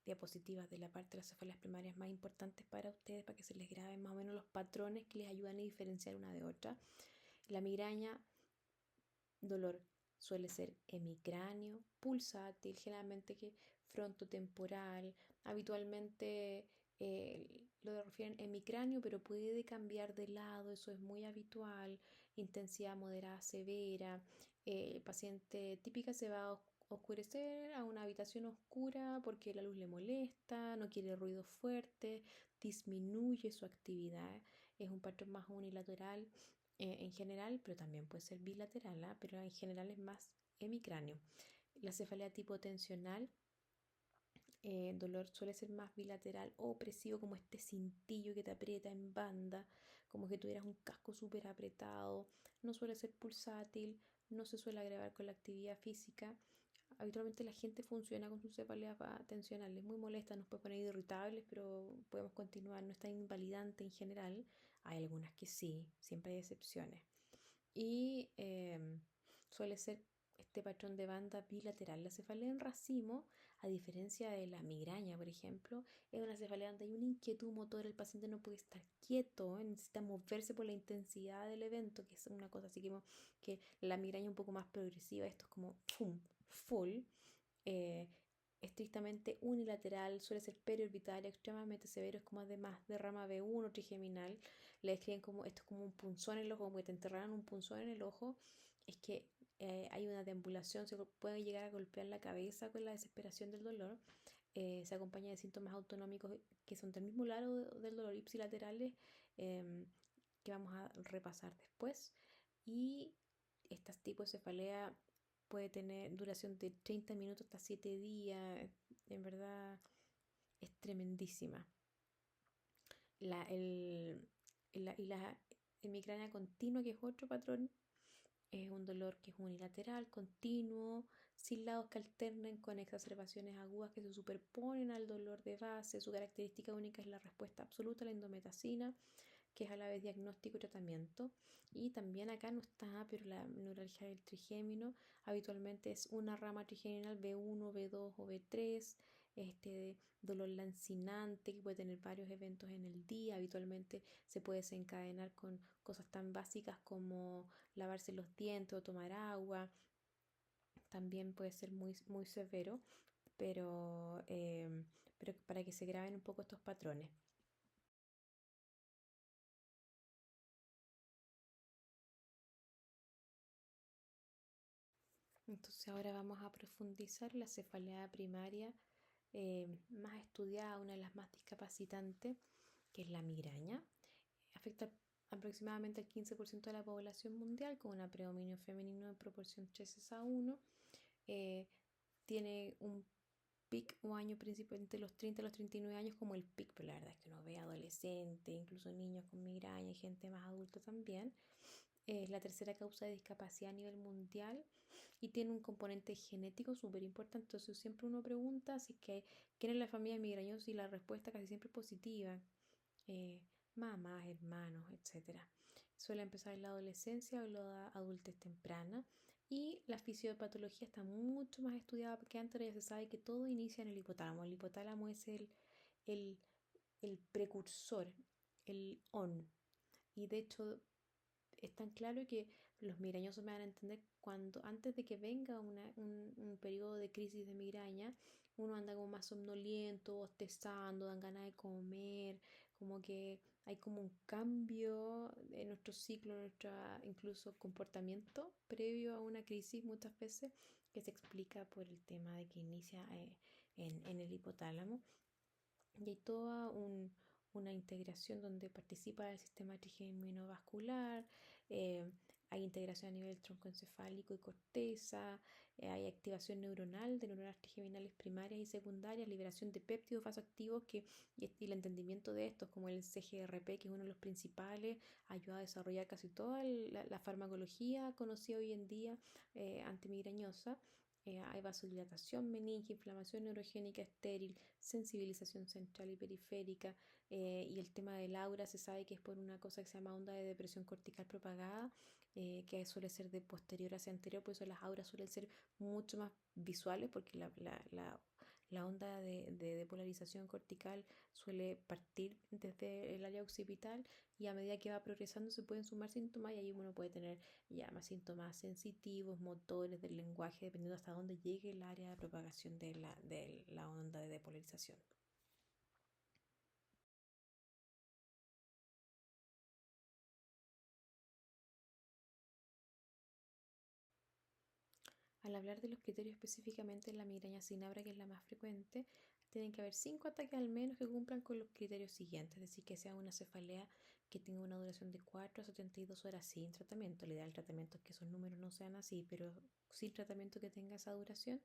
diapositivas de la parte de las cefaleas primarias más importantes para ustedes, para que se les graben más o menos los patrones que les ayudan a diferenciar una de otra. La migraña, dolor suele ser hemicráneo, pulsátil, generalmente que frontotemporal, habitualmente Lo refieren hemicráneo, pero puede cambiar de lado, eso es muy habitual, intensidad moderada severa. El paciente típica se va a oscurecer a una habitación oscura porque la luz le molesta, no quiere ruido fuerte, disminuye su actividad. Es un patrón más unilateral en general, pero también puede ser bilateral, ¿ah? Pero en general es más hemicráneo. La cefalea tipo tensional, el dolor suele ser más bilateral o opresivo, como este cintillo que te aprieta en banda, como que tuvieras un casco súper apretado. No suele ser pulsátil, no se suele agravar con la actividad física. Habitualmente la gente funciona con sus cefaleas tensionales, muy molesta, nos puede poner irritables, pero podemos continuar, no está invalidante en general. Hay algunas que sí, siempre hay excepciones. Y suele ser este patrón de banda bilateral. La cefalea en racimo, a diferencia de la migraña, por ejemplo, es una cefalea donde hay una inquietud motora, el paciente no puede estar quieto, necesita moverse por la intensidad del evento, que es una cosa así que la migraña un poco más progresiva, esto es como ¡pum! Full. eh, Estrictamente unilateral, suele ser periorbitaria, extremadamente severo, es como además de rama B1 trigeminal. Le describen como esto es como un punzón en el ojo, como que te enterraran un punzón en el ojo. Es que hay una deambulación, se puede llegar a golpear la cabeza con la desesperación del dolor. Se acompaña de síntomas autonómicos que son del mismo lado del dolor, ipsilaterales, eh, que vamos a repasar después. Y estas tipos de cefalea puede tener duración de 30 minutos hasta 7 días. En verdad es tremendísima. La, el, la hemicrania continua, que es otro patrón, es un dolor que es unilateral, continuo, sin lados que alternen, con exacerbaciones agudas que se superponen al dolor de base. Su característica única es la respuesta absoluta a la indometacina, que es a la vez diagnóstico y tratamiento. Y también acá no está, pero la neuralgia del trigémino habitualmente es una rama trigeminal B1, B2 o B3. Este dolor lancinante que puede tener varios eventos en el día. Habitualmente se puede desencadenar con cosas tan básicas como lavarse los dientes o tomar agua. También puede ser muy, muy severo, pero para que se graben un poco estos patrones. Entonces ahora vamos a profundizar la cefalea primaria más estudiada, una de las más discapacitantes, que es la migraña. Afecta aproximadamente al 15% de la población mundial, con un predominio femenino en proporción 3:1. Eh, Tiene un pic o año principal entre los 30 y los 39 años como el pic, pero la verdad es que uno ve adolescentes, incluso niños con migraña y gente más adulta también. Es la tercera causa de discapacidad a nivel mundial y tiene un componente genético súper importante. Entonces siempre uno pregunta si es que quién es la familia migrañosa y la respuesta casi siempre es positiva. Eh, Mamás, hermanos, etcétera. Suele empezar en la adolescencia o en la adultez temprana. Y la fisiopatología está mucho más estudiada porque antes ya se sabe que todo inicia en el hipotálamo. El hipotálamo es el, el precursor, el ON. Y de hecho es tan claro que los migrañosos me van a entender cuando antes de que venga un periodo de crisis de migraña, uno anda como más somnoliento, bostezando, dan ganas de comer, como que hay como un cambio en nuestro ciclo, en nuestro incluso comportamiento previo a una crisis muchas veces que se explica por el tema de que inicia en el hipotálamo. Y hay toda una integración donde participa el sistema trigeminovascular, eh, hay integración a nivel troncoencefálico y corteza, hay activación neuronal de neuronas trigeminales primarias y secundarias, liberación de péptidos vasoactivos y el entendimiento de estos, como el CGRP, que es uno de los principales, ayuda a desarrollar casi toda la farmacología conocida hoy en día antimigrañosa. Hay vasodilatación, meninge, inflamación neurogénica estéril, sensibilización central y periférica, y el tema del aura se sabe que es por una cosa que se llama onda de depresión cortical propagada, que suele ser de posterior hacia anterior, por eso las auras suelen ser mucho más visuales, porque la onda de depolarización cortical suele partir desde el área occipital y a medida que va progresando se pueden sumar síntomas y ahí uno puede tener ya más síntomas sensitivos, motores del lenguaje, dependiendo hasta dónde llegue el área de propagación de la onda de depolarización. Al hablar de los criterios específicamente en la migraña sin aura, que es la más frecuente, tienen que haber 5 ataques al menos que cumplan con los criterios siguientes, es decir, que sea una cefalea que tenga una duración de 4 a 72 horas sin tratamiento. El ideal tratamiento es que esos números no sean así, pero sin tratamiento que tenga esa duración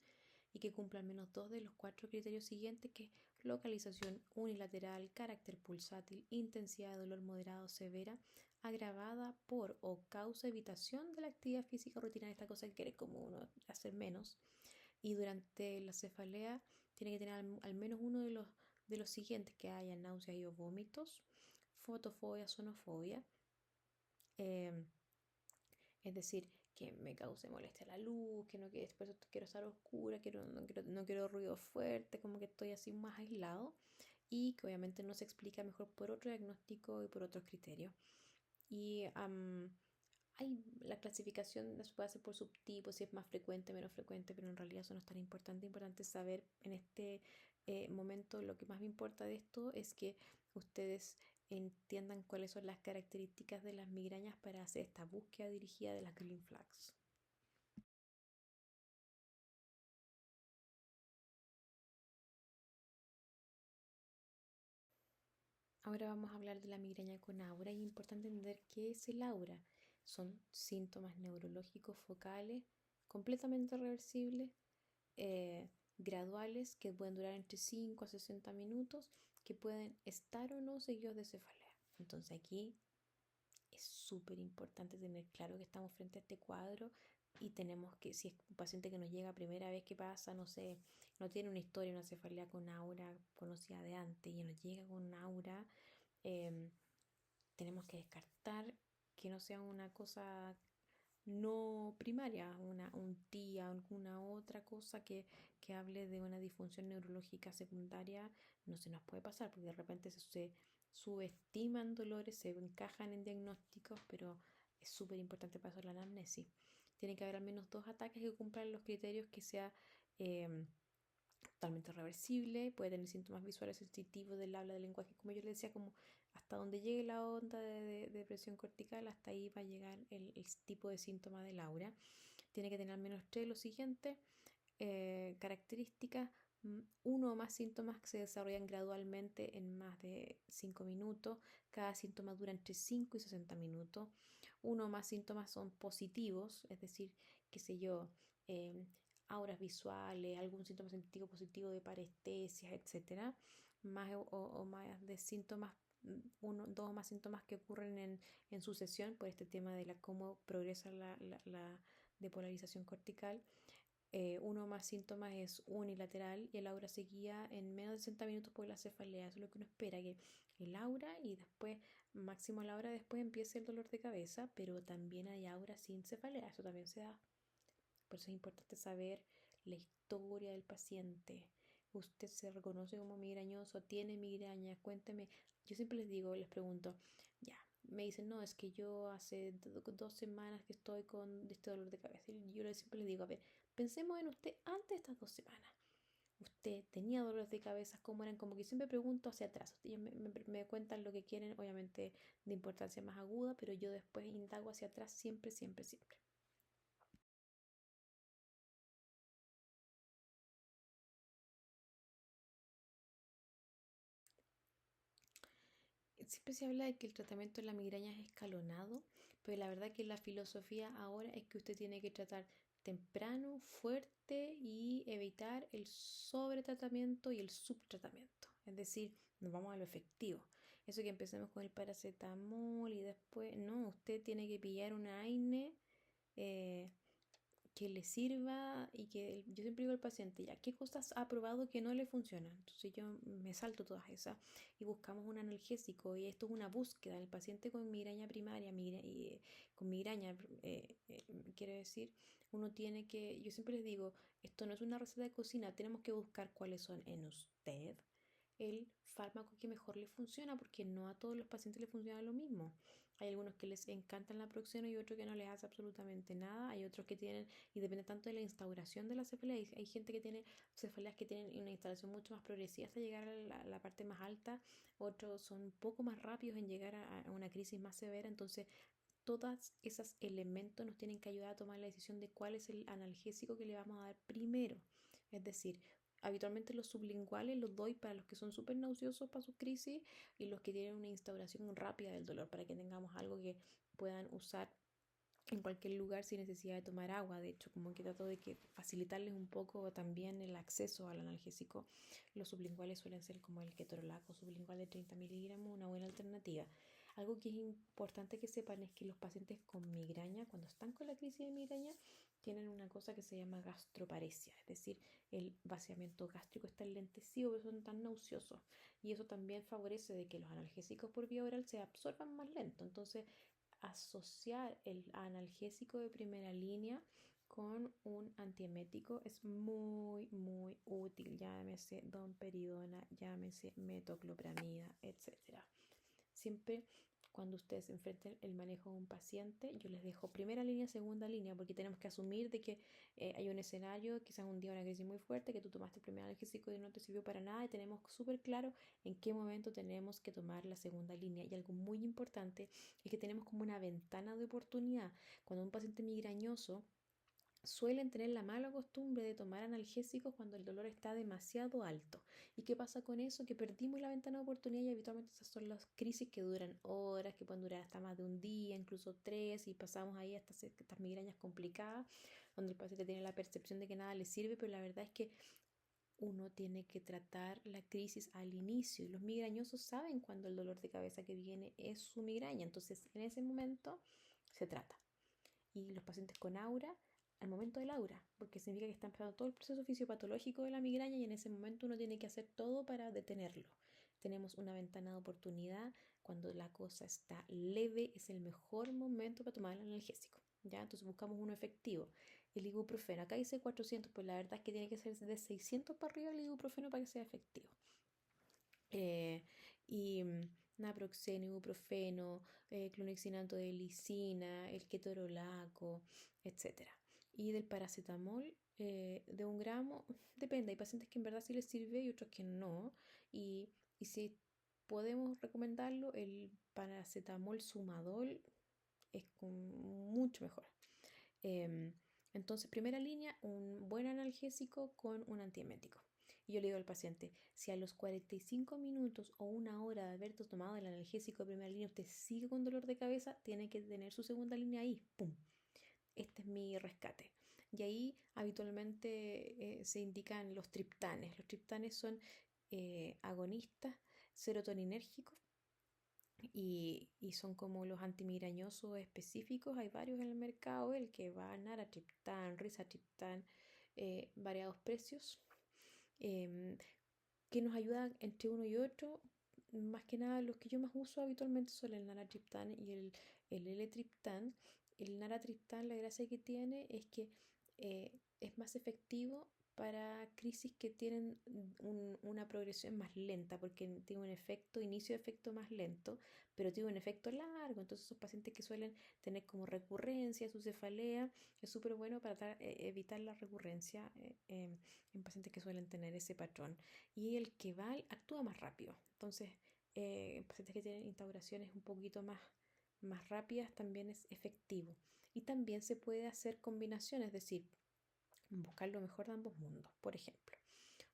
y que cumpla al menos 2 de los 4 criterios siguientes, que es localización unilateral, carácter pulsátil, intensidad de dolor moderado severa, agravada por o causa evitación de la actividad física rutinaria, esta cosa que quiere como uno hacer menos. Y durante la cefalea tiene que tener al menos uno de los siguientes, que haya náuseas y o vómitos, fotofobia, sonofobia, eh, es decir, que me cause molestia la luz, que no, que después quiero estar oscura, no quiero ruido fuerte, como que estoy así más aislado, y que obviamente no se explica mejor por otro diagnóstico y por otros criterios. Y hay la clasificación se puede hacer por subtipos, si es más frecuente, menos frecuente, pero en realidad eso no es tan importante. Importante saber en este momento, lo que más me importa de esto es que ustedes entiendan cuáles son las características de las migrañas para hacer esta búsqueda dirigida de las green flags. Ahora vamos a hablar de la migraña con aura y es importante entender qué es el aura. Son síntomas neurológicos focales completamente reversibles, graduales, que pueden durar entre 5 a 60 minutos, que pueden estar o no seguidos de cefalea. Entonces aquí es súper importante tener claro que estamos frente a este cuadro y tenemos que, si es un paciente que nos llega primera vez que pasa, no sé, no tiene una historia, una cefalea con aura conocida de antes y nos llega con aura, eh, tenemos que descartar que no sea una cosa no primaria, un TIA, alguna otra cosa que hable de una disfunción neurológica secundaria, no se nos puede pasar, porque de repente se subestiman dolores, se encajan en diagnósticos, pero es súper importante para eso la anamnesis. Tiene que haber al menos 2 ataques que cumplan los criterios, que sea eh, totalmente reversible, puede tener síntomas visuales sensitivos del habla, del lenguaje, como yo le decía, como hasta donde llegue la onda de presión cortical, hasta ahí va a llegar el tipo de síntoma del aura. Tiene que tener al menos 3 de los siguientes características, uno o más síntomas que se desarrollan gradualmente en más de 5 minutos, cada síntoma dura entre 5 y 60 minutos, uno o más síntomas son positivos, es decir, qué sé yo, eh, auras visuales, algún síntoma sensitivo positivo de parestesia, etcétera, más o más de síntomas, uno, dos o más síntomas que ocurren en sucesión por este tema de cómo progresa la depolarización cortical. Uno o más síntomas es unilateral y el aura se guía en menos de 60 minutos por la cefalea. Eso es lo que uno espera, que el aura y después, máximo la hora después, empiece el dolor de cabeza, pero también hay aura sin cefalea, eso también se da. Por eso es importante saber la historia del paciente. ¿Usted se reconoce como migrañoso? ¿Tiene migraña? Cuénteme. Yo siempre les digo, les pregunto, ya, me dicen, no, es que yo hace 2 semanas que estoy con este dolor de cabeza. Y yo siempre les digo, a ver, pensemos en usted antes de estas 2 semanas. Usted tenía dolores de cabeza, ¿cómo eran? Como que siempre pregunto hacia atrás. Ellos me cuentan lo que quieren, obviamente de importancia más aguda, pero yo después indago hacia atrás siempre, siempre, siempre. Siempre se habla de que el tratamiento de la migraña es escalonado, pero la verdad que la filosofía ahora es que usted tiene que tratar temprano, fuerte y evitar el sobretratamiento y el subtratamiento. Es decir, nos vamos a lo efectivo. Eso que empecemos con el paracetamol y después, no, usted tiene que pillar una AINE eh, que le sirva y que yo siempre digo al paciente, ya, ¿qué cosas ha probado que no le funcionan? Entonces yo me salto todas esas y buscamos un analgésico y esto es una búsqueda. El paciente con migraña primaria, con migraña, quiero decir, uno tiene que, yo siempre les digo, esto no es una receta de cocina, tenemos que buscar cuáles son en usted el fármaco que mejor le funciona, porque no a todos los pacientes les funciona lo mismo. Hay algunos que les encantan la proxeno y otros que no les hace absolutamente nada. Hay otros que tienen, y depende tanto de la instauración de la cefalea. Hay gente que tiene cefaleas que tienen una instalación mucho más progresiva hasta llegar a la parte más alta. Otros son un poco más rápidos en llegar a una crisis más severa. Entonces, todos esos elementos nos tienen que ayudar a tomar la decisión de cuál es el analgésico que le vamos a dar primero. Es decir, habitualmente los sublinguales los doy para los que son súper nauseosos para sus crisis y los que tienen una instauración rápida del dolor, para que tengamos algo que puedan usar en cualquier lugar sin necesidad de tomar agua. De hecho, como que trato de que facilitarles un poco también el acceso al analgésico. Los sublinguales suelen ser como el ketorolaco sublingual de 30 miligramos, una buena alternativa. Algo que es importante que sepan es que los pacientes con migraña, cuando están con la crisis de migraña, tienen una cosa que se llama gastroparesia, es decir, el vaciamiento gástrico está enlentecido, pero son tan nauseosos. Y eso también favorece de que los analgésicos por vía oral se absorban más lento. Entonces, asociar el analgésico de primera línea con un antiemético es muy útil. Llámese domperidona, llámese metoclopramida, etcétera. Siempre cuando ustedes enfrenten el manejo de un paciente, yo les dejo primera línea, segunda línea, porque tenemos que asumir de que hay un escenario, quizás un día una crisis muy fuerte, que tú tomaste el primer analgésico y no te sirvió para nada, y tenemos súper claro en qué momento tenemos que tomar la segunda línea. Y algo muy importante es que tenemos como una ventana de oportunidad. Cuando un paciente migrañoso suelen tener la mala costumbre de tomar analgésicos cuando el dolor está demasiado alto. ¿Y qué pasa con eso? Que perdimos la ventana de oportunidad, y habitualmente esas son las crisis que duran horas, que pueden durar hasta más de un día, incluso tres, y pasamos ahí hasta estas migrañas complicadas, donde el paciente tiene la percepción de que nada le sirve, pero la verdad es que uno tiene que tratar la crisis al inicio, y los migrañosos saben cuando el dolor de cabeza que viene es su migraña, entonces en ese momento se trata. Y los pacientes con aura, al momento del aura, porque significa que está empezando todo el proceso fisiopatológico de la migraña, y en ese momento uno tiene que hacer todo para detenerlo. Tenemos una ventana de oportunidad. Cuando la cosa está leve es el mejor momento para tomar el analgésico, ¿ya? Entonces buscamos uno efectivo. El ibuprofeno, acá dice 400, pues la verdad es que tiene que ser de 600 para arriba el ibuprofeno para que sea efectivo. Y naproxeno, ibuprofeno, clonexinato de lisina, el ketorolaco, etcétera. Y del paracetamol de 1 gramo, depende, hay pacientes que en verdad sí les sirve y otros que no. Y si podemos recomendarlo, el paracetamol sumadol es mucho mejor. Em, entonces, primera línea, un buen analgésico con un antiemético. Y yo le digo al paciente, si a los 45 minutos o 1 hora de haber tomado el analgésico de primera línea usted sigue con dolor de cabeza, tiene que tener su segunda línea ahí. ¡Pum! Este es mi rescate. Y ahí habitualmente se indican los triptanes. Los triptanes son agonistas serotoninérgicos, y son como los antimigrañosos específicos. Hay varios en el mercado, el que va a naratriptán, rizatriptán, variados precios, em, que nos ayudan entre uno y otro. Más que nada, los que yo más uso habitualmente son el naratriptán y el L-triptán. El naratriptán, la gracia que tiene es que es más efectivo para crisis que tienen una progresión más lenta, porque tiene un efecto, inicio de efecto más lento, pero tiene un efecto largo. Entonces, esos pacientes que suelen tener como recurrencia su cefalea, es súper bueno para evitar la recurrencia en pacientes que suelen tener ese patrón. Y el Keval actúa más rápido. Entonces, en pacientes que tienen instauraciones un poquito más rápidas también es efectivo. Y también se puede hacer combinaciones, es decir, buscar lo mejor de ambos mundos. Por ejemplo,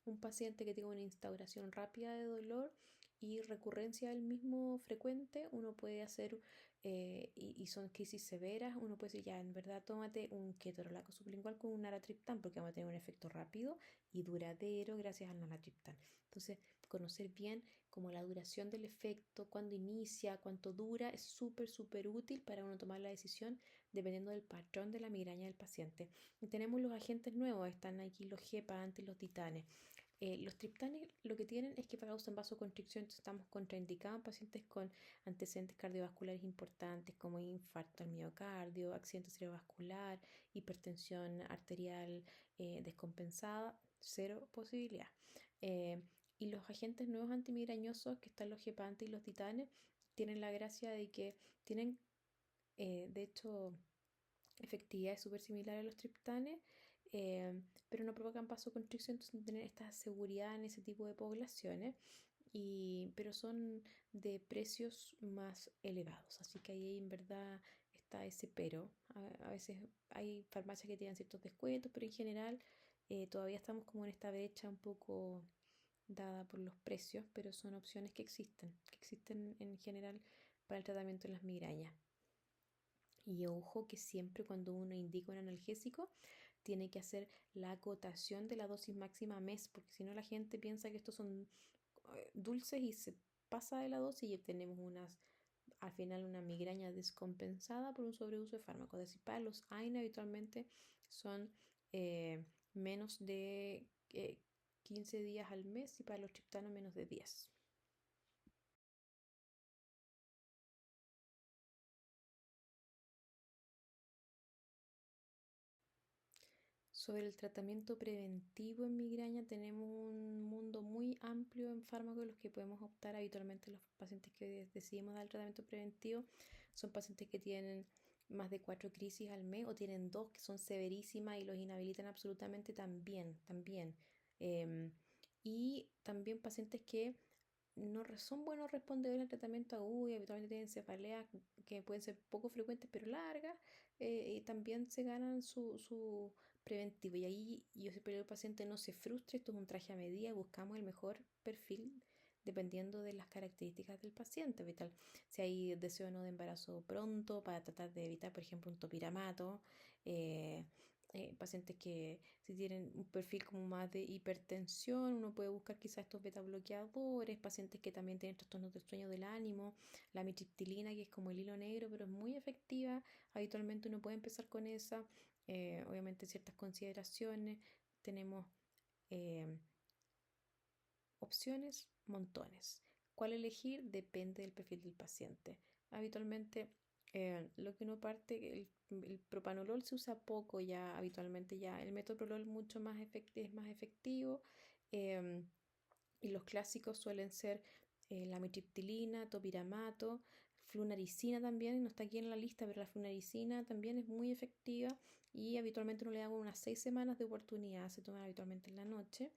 un paciente que tenga una instauración rápida de dolor y recurrencia del mismo frecuente, uno puede hacer, y son crisis severas, uno puede decir, ya, en verdad, tómate un ketorolaco sublingual con un naratriptán, porque va a tener un efecto rápido y duradero gracias al naratriptán. Entonces, conocer bien como la duración del efecto, cuándo inicia, cuánto dura, es súper útil para uno tomar la decisión dependiendo del patrón de la migraña del paciente. Y tenemos los agentes nuevos, están aquí los gepantes, los titanes. Los triptanes lo que tienen es que causan vasoconstricción, entonces estamos contraindicados en pacientes con antecedentes cardiovasculares importantes como infarto al miocardio, accidente cerebrovascular, hipertensión arterial descompensada, cero posibilidad. Eh, y los agentes nuevos antimigrañosos, que están los gepantes y los titanes, tienen la gracia de que tienen, de hecho, efectividad súper similar a los triptanes, pero no provocan vasoconstricción, entonces tener esta seguridad en ese tipo de poblaciones, pero son de precios más elevados, así que ahí en verdad está está ese pero. A veces hay farmacias que tienen ciertos descuentos, pero en general todavía estamos como en esta brecha un poco dada por los precios, pero son opciones que existen en general para el tratamiento de las migrañas. Y ojo que siempre cuando uno indica un analgésico, tiene que hacer la acotación de la dosis máxima a mes, porque si no la gente piensa que estos son dulces y se pasa de la dosis y obtenemos al final una migraña descompensada por un sobreuso de fármacos. Es decir, para los AINE habitualmente son menos de 15 días al mes y para los triptanos menos de 10. Sobre el tratamiento preventivo en migraña tenemos un mundo muy amplio en fármacos de los que podemos optar. Habitualmente los pacientes que decidimos dar el tratamiento preventivo son pacientes que tienen más de 4 crisis al mes o tienen dos que son severísimas y los inhabilitan absolutamente también. Em, y también pacientes que no son buenos respondedores al tratamiento agudo y habitualmente tienen cefaleas que pueden ser poco frecuentes pero largas y también se ganan su preventivo. Y ahí yo siempre le digo al paciente no se frustre, esto es un traje a medida, buscamos el mejor perfil dependiendo de las características del paciente, vital. Si hay deseo o no de embarazo pronto, para tratar de evitar, por ejemplo, un topiramato, eh, pacientes que si tienen un perfil como más de hipertensión, uno puede buscar quizás estos beta bloqueadores, pacientes que también tienen trastornos del sueño del ánimo, la mitriptilina que es como el hilo negro, pero es muy efectiva, habitualmente uno puede empezar con esa, obviamente ciertas consideraciones, tenemos eh, opciones, montones. ¿Cuál elegir? Depende del perfil del paciente. Habitualmente, lo que uno parte, el propanolol se usa poco ya, habitualmente ya. El metoprolol mucho más es más efectivo. eh, y los clásicos suelen ser la mitriptilina, topiramato, flunaricina también, no está aquí en la lista, pero la flunaricina también es muy efectiva y habitualmente uno le da unas 6 semanas de oportunidad, se toman habitualmente en la noche.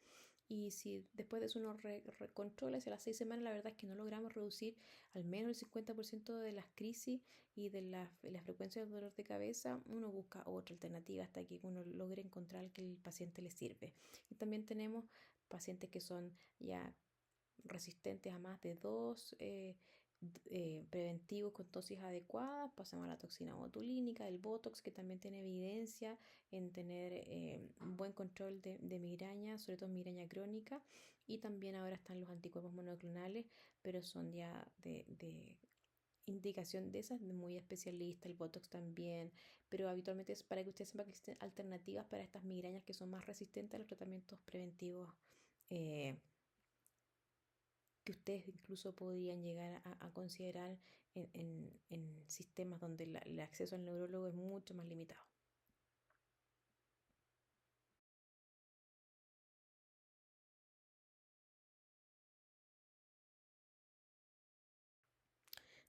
Y si después de eso uno recontrola hacia las 6 semanas, la verdad es que no logramos reducir al menos el 50% de las crisis y de la frecuencia del dolor de cabeza, uno busca otra alternativa hasta que uno logre encontrar que el paciente le sirve. Y también tenemos pacientes que son ya resistentes a más de dos preventivos con dosis adecuadas. Pasamos a la toxina botulínica, el Botox, que también tiene evidencia en tener un buen control de migraña, sobre todo migraña crónica. Y también ahora están los anticuerpos monoclonales, pero son ya de indicación de esas, de muy especialista, el Botox también, pero habitualmente es para que ustedes sepan que existen alternativas para estas migrañas que son más resistentes a los tratamientos preventivos eh, que ustedes incluso podrían llegar a considerar en sistemas donde el acceso al neurólogo es mucho más limitado.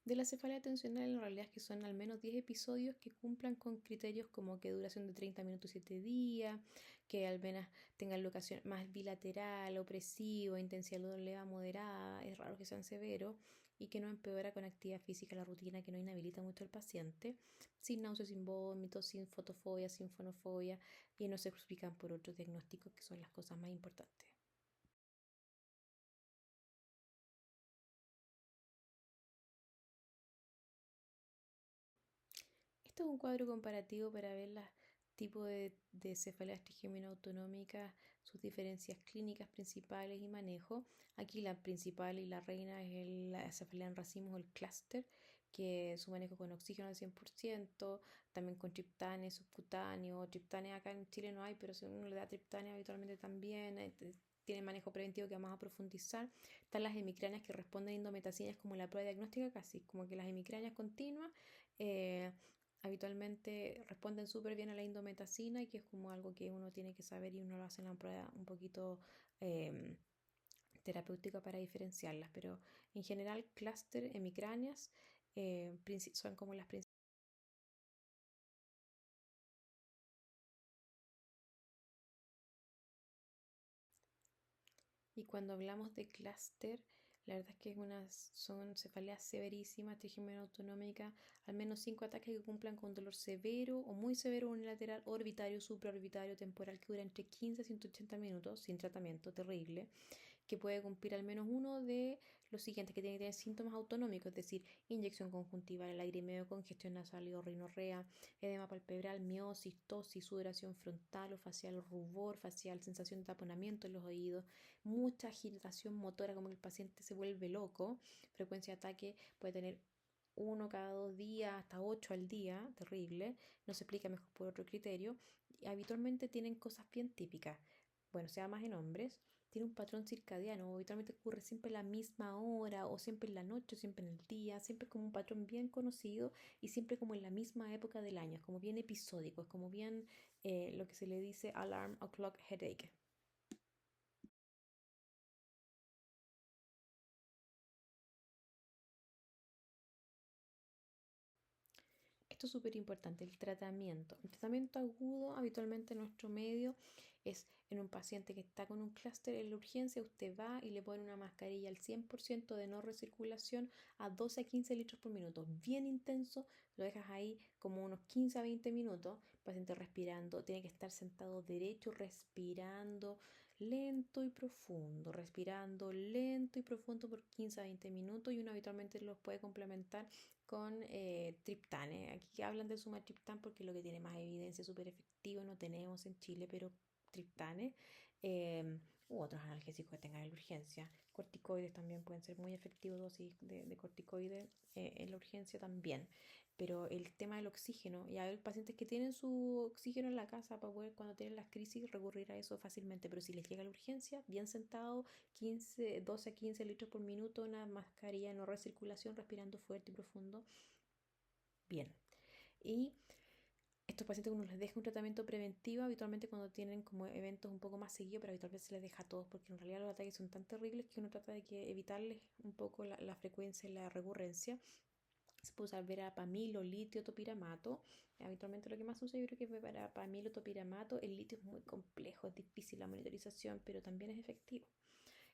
De la cefalea atencional en realidad es que son al menos 10 episodios que cumplan con criterios como que duración de 30 minutos 7 días, que al menos tengan locación más bilateral, opresivo, intensidad leve moderada, es raro que sean severos y que no empeora con actividad física la rutina, que no inhabilita mucho al paciente, sin náuseas, sin vómitos, sin fotofobia, sin fonofobia y no se explican por otros diagnósticos que son las cosas más importantes. Esto es un cuadro comparativo para ver los tipos de cefaleas trigémino-autonómicas, sus diferencias clínicas principales y manejo. Aquí la principal y la reina es la cefalea en racimos o el clúster, que su manejo con oxígeno al 100%, también con triptane subcutáneo. Triptane acá en Chile no hay, pero si uno le da triptane habitualmente también. Tiene manejo preventivo que vamos a profundizar. Están las hemicranias que responden a indometacinas como la prueba diagnóstica, casi como que las hemicranias continuas. eh, Habitualmente responden súper bien a la indometacina y que es como algo que uno tiene que saber y uno lo hace en la prueba un poquito eh, terapéutica para diferenciarlas, pero en general clúster hemicráneas son como las principales. Y cuando hablamos de clúster, La verdad es que son cefaleas severísimas, trigémino autonómica, al menos 5 ataques que cumplan con dolor severo o muy severo unilateral, orbitario, supraorbitario, temporal, que dura entre 15 a 180 minutos, sin tratamiento, terrible, que puede cumplir al menos uno de los siguientes, que tiene que tener síntomas autonómicos, es decir, inyección conjuntiva, lagrimeo, congestión nasal y rinorrea, edema palpebral, miosis, tosis, sudoración frontal o facial, rubor facial, sensación de taponamiento en los oídos, mucha agitación motora, como que el paciente se vuelve loco, frecuencia de ataque puede tener uno cada 2 días, hasta 8 al día, terrible, no se explica mejor por otro criterio, y habitualmente tienen cosas bien típicas, bueno, sea más en hombres, tiene un patrón circadiano, habitualmente ocurre siempre a la misma hora, o siempre en la noche, o siempre en el día, siempre como un patrón bien conocido y siempre como en la misma época del año, es como bien episódico, es como bien lo que se le dice alarm o'clock headache. Esto es súper importante, el tratamiento. El tratamiento agudo habitualmente en nuestro medio es en un paciente que está con un clúster en la urgencia, usted va y le pone una mascarilla al 100% de no recirculación a 12 a 15 litros por minuto, bien intenso, lo dejas ahí como unos 15 a 20 minutos, el paciente respirando, tiene que estar sentado derecho, respirando lento y profundo, respirando lento y profundo por 15 a 20 minutos, y uno habitualmente los puede complementar con triptane. Aquí hablan de sumatriptán porque es lo que tiene más evidencia, súper efectivo, no tenemos en Chile, pero triptane u otros analgésicos que tengan en la urgencia. Corticoides también pueden ser muy efectivos, dosis de corticoides en la urgencia también. Pero el tema del oxígeno, y hay pacientes que tienen su oxígeno en la casa para poder, cuando tienen las crisis, recurrir a eso fácilmente. Pero si les llega la urgencia, bien sentado, 12 a 15 litros por minuto, una mascarilla, no recirculación, respirando fuerte y profundo, bien. Y estos pacientes uno les deja un tratamiento preventivo habitualmente cuando tienen como eventos un poco más seguidos, pero habitualmente se les deja a todos porque en realidad los ataques son tan terribles que uno trata de evitarles un poco la frecuencia y la recurrencia. Se puede usar verapamil, litio, topiramato. Habitualmente lo que más se usa yo creo que es verapamil o topiramato. El litio es muy complejo, es difícil la monitorización, pero también es efectivo.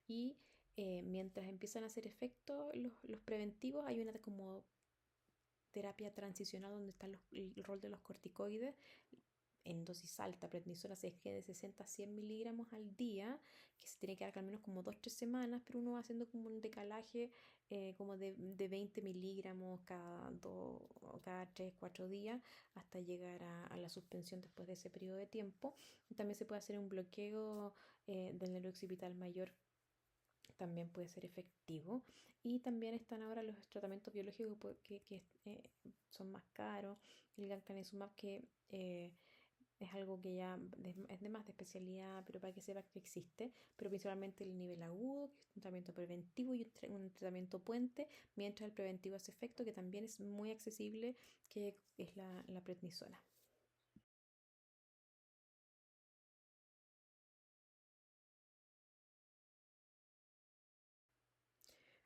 Y mientras empiezan a hacer efecto los preventivos, hay una como terapia transicional donde está el rol de los corticoides en dosis alta. Prednisona se es que de 60 a 100 miligramos al día, que se tiene que dar al menos como 2 o 3 semanas, pero uno va haciendo como un decalaje como de 20 miligramos cada 3 4 días hasta llegar a la suspensión después de ese periodo de tiempo. También se puede hacer un bloqueo del nervio occipital mayor, también puede ser efectivo. Y también están ahora los tratamientos biológicos que son más caros, el gancanezumab, que es algo que ya es de más de especialidad, pero para que sepas que existe, pero principalmente el nivel agudo, que es un tratamiento preventivo y un tratamiento puente, mientras el preventivo hace efecto, que también es muy accesible, que es la prednisona.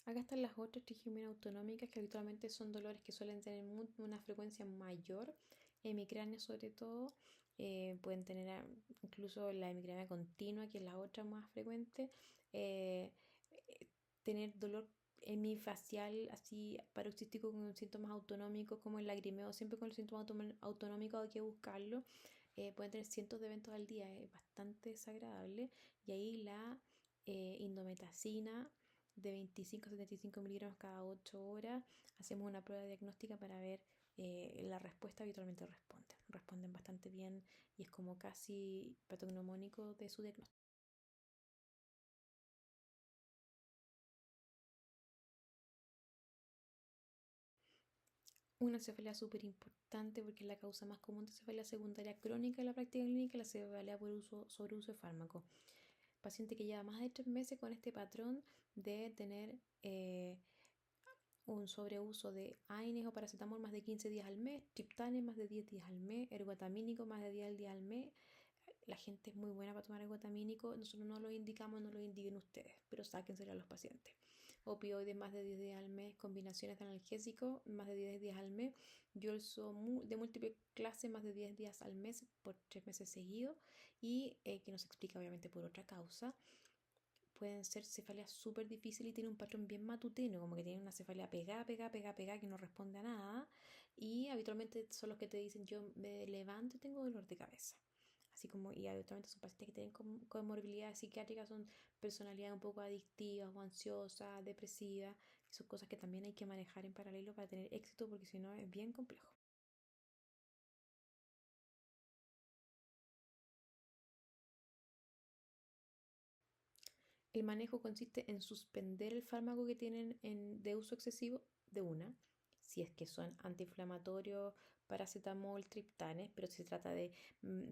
Acá están las otras trigeminas autonómicas, que habitualmente son dolores que suelen tener una frecuencia mayor, hemicrania sobre todo, pueden tener incluso la hemicrania continua, que es la otra más frecuente, eh, eh, tener dolor hemifacial así paroxístico con síntomas autonómicos como el lagrimeo, siempre con el síntoma autonómico hay que buscarlo, pueden tener cientos de eventos al día, es bastante desagradable, y ahí la indometacina de 25 a 75 miligramos cada 8 horas. Hacemos una prueba diagnóstica para ver la respuesta. Habitualmente responden bastante bien y es como casi patognomónico de su diagnóstico. Una cefalea súper importante porque es la causa más común de cefalea secundaria crónica en la práctica clínica, la cefalea por sobreuso de fármacos. Paciente que lleva más de 3 meses con este patrón de tener un sobreuso de AINES o paracetamol más de 15 días al mes, triptane más de 10 días al mes, ergotamínico más de 10 días al mes. La gente es muy buena para tomar ergotamínico, nosotros no lo indicamos, no lo indiquen ustedes, pero sáquenselo a los pacientes. Opioides más de 10 días al mes, combinaciones de analgésicos más de 10 días al mes, Yolso de múltiple clase más de 10 días al mes por 3 meses seguidos, y que nos explica obviamente por otra causa, pueden ser cefaleas súper difíciles y tienen un patrón bien matutino, como que tienen una cefalea pegada, pegada, pegada, pegada, que no responde a nada. Y habitualmente son los que te dicen, yo me levanto y tengo dolor de cabeza. Así como, y habitualmente son pacientes que tienen comorbilidades psiquiátricas, son personalidades un poco adictivas o ansiosas, depresivas, y son cosas que también hay que manejar en paralelo para tener éxito, porque si no es bien complejo. El manejo consiste en suspender el fármaco que tienen de uso excesivo de una, si es que son antiinflamatorios, paracetamol, triptanes, pero si se trata de,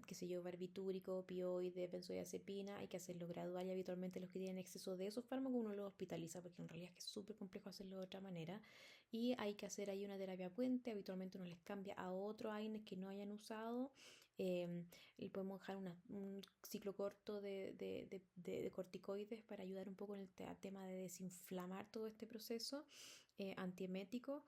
qué sé yo, barbitúrico, opioides, benzodiazepina, hay que hacerlo gradual y habitualmente los que tienen exceso de esos fármacos uno los hospitaliza porque en realidad es que es súper complejo hacerlo de otra manera y hay que hacer ahí una terapia puente, habitualmente uno les cambia a otro AINES que no hayan usado. Eh, y podemos dejar un ciclo corto de corticoides para ayudar un poco en el tema de desinflamar todo este proceso antiemético.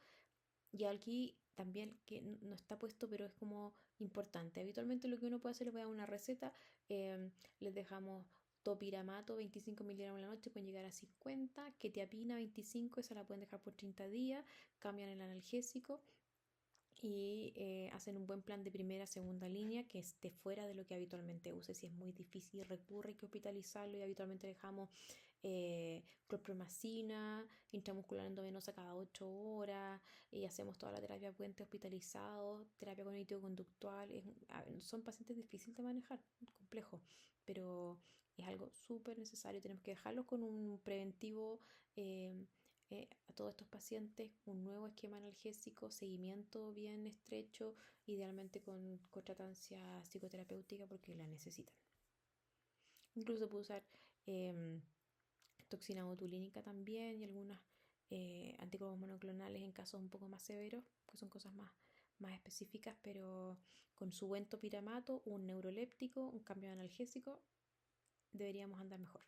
Y aquí también que no está puesto, pero es como importante. Habitualmente lo que uno puede hacer, les voy a dar una receta, les dejamos topiramato 25 miligramos en la noche, pueden llegar a 50, ketiapina 25, esa la pueden dejar por 30 días, cambian el analgésico y hacen un buen plan de primera, segunda línea que esté fuera de lo que habitualmente use. Si es muy difícil, recurre, hay que hospitalizarlo y habitualmente dejamos clorpromacina intramuscular endovenosa cada 8 horas y hacemos toda la terapia puente hospitalizado, terapia cognitivo-conductual. Son pacientes difíciles de manejar, complejo, pero es algo súper necesario. Tenemos que dejarlos con un preventivo. A todos estos pacientes un nuevo esquema analgésico, seguimiento bien estrecho, idealmente con tratancia psicoterapéutica porque la necesitan. Incluso puede usar eh, toxina botulínica también y algunas anticuerpos monoclonales en casos un poco más severos, que son cosas más específicas, pero con su buen topiramato, un neuroléptico, un cambio de analgésico, deberíamos andar mejor.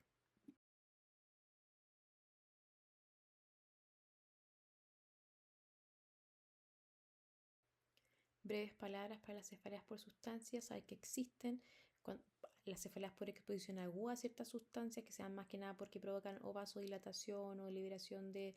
Breves palabras para las cefaleas por sustancias, saber que existen. Las cefaleas por exposición aguda a ciertas sustancias que sean más que nada porque provocan o vasodilatación o liberación de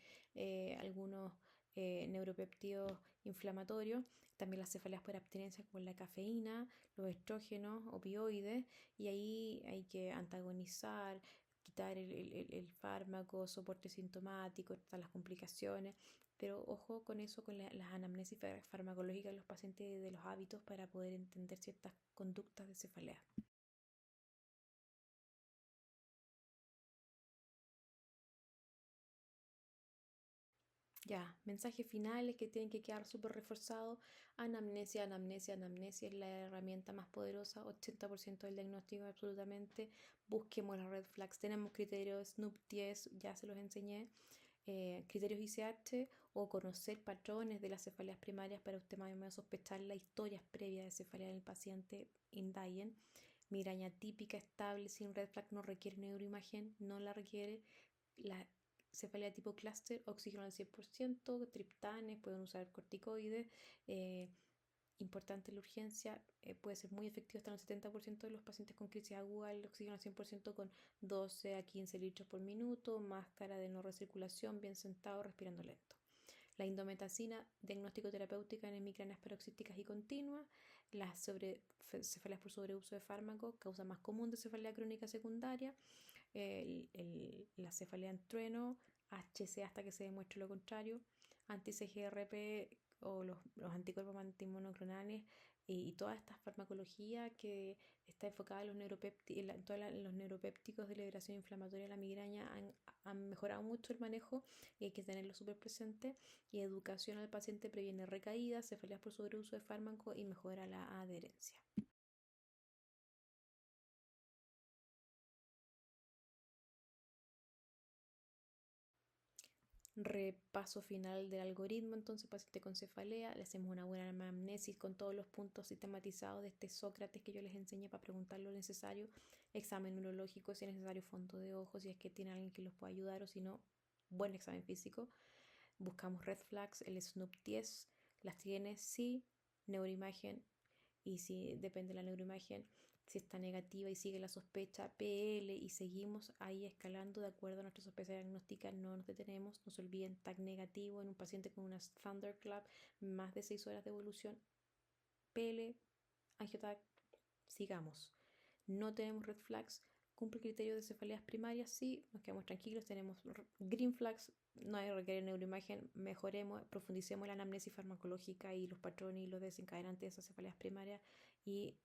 algunos neuropéptidos inflamatorios. También las cefaleas por abstinencia como la cafeína, los estrógenos, opioides, y ahí hay que antagonizar, quitar el fármaco, soporte sintomático, tratar las complicaciones, pero ojo con eso, con las anamnesis farmacológicas de los pacientes de los hábitos para poder entender ciertas conductas de cefalea. Ya, mensaje final es que tienen que quedar súper reforzados. Anamnesia, anamnesia, anamnesia es la herramienta más poderosa. 80% del diagnóstico absolutamente. Busquemos las red flags. Tenemos criterios Snoop 10, ya se los enseñé. Criterios ICH o conocer patrones de las cefaleas primarias para usted más o menos sospechar las historias previas de cefalea del paciente. Indaguen. Migraña típica, estable, sin red flag, no requiere neuroimagen, no la requiere. La cefalea tipo clúster, oxígeno al 100%, triptanes, pueden usar corticoides. eh, Importante la urgencia, puede ser muy efectivo hasta el 70% de los pacientes con crisis aguda, el oxígeno al 100% con 12 a 15 litros por minuto, máscara de no recirculación, bien sentado, respirando lento. La indometacina, diagnóstico terapéutica en migrañas paroxísticas y continuas. Las cefaleas por sobreuso de fármacos, causa más común de cefalea crónica secundaria. La cefalea en trueno, HC hasta que se demuestre lo contrario. Anti-CGRP o los anticuerpos antimonoclonales y toda esta farmacología que está enfocada en los neuropépticos de liberación inflamatoria de la migraña han mejorado mucho el manejo y hay que tenerlo súper presente. Y educación al paciente previene recaídas, cefaleas por sobreuso de fármacos y mejora la adherencia. Repaso final del algoritmo, entonces paciente con cefalea, le hacemos una buena anamnesis con todos los puntos sistematizados de este Sócrates que yo les enseñé para preguntar lo necesario, examen neurológico, si es necesario fondo de ojos, si es que tiene alguien que los pueda ayudar o si no, buen examen físico. Buscamos red flags, el Snoop 10, las tiene, sí, neuroimagen y si depende de la neuroimagen, Si está negativa y sigue la sospecha, PL, y seguimos ahí escalando de acuerdo a nuestra sospecha diagnóstica, no nos detenemos. No se olviden, TAC negativo en un paciente con una Thunderclap, más de 6 horas de evolución, PL, angiotac, sigamos. No tenemos red flags, cumple el criterio de cefaleas primarias, sí, nos quedamos tranquilos. Tenemos green flags, no hay requerir neuroimagen, mejoremos, profundicemos la anamnesis farmacológica y los patrones y los desencadenantes de esas cefaleas primarias, y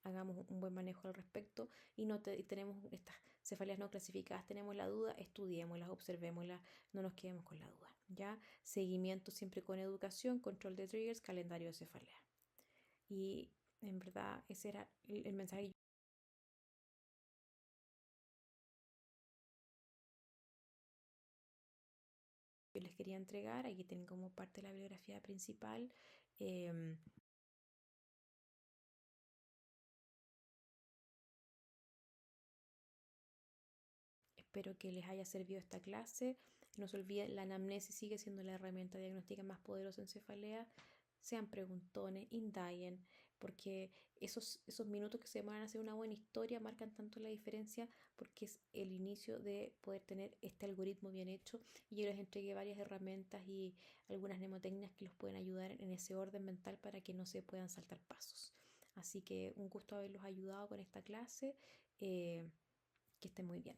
hagamos un buen manejo al respecto. Y no tenemos estas cefaleas no clasificadas, tenemos la duda, estudiémoslas, observémoslas, no nos quedemos con la duda. ¿Ya? Seguimiento siempre con educación, control de triggers, calendario de cefalea. Y en verdad ese era el mensaje que les quería entregar. Aquí tienen como parte de la bibliografía principal. Espero que les haya servido esta clase. No se olviden, la anamnesis sigue siendo la herramienta diagnóstica más poderosa en cefalea. Sean preguntones, indaguen, porque esos minutos que se demoran a hacer una buena historia marcan tanto la diferencia, porque es el inicio de poder tener este algoritmo bien hecho. Y yo les entregué varias herramientas y algunas mnemotecnias que los pueden ayudar en ese orden mental para que no se puedan saltar pasos. Así que un gusto haberlos ayudado con esta clase. Que estén muy bien.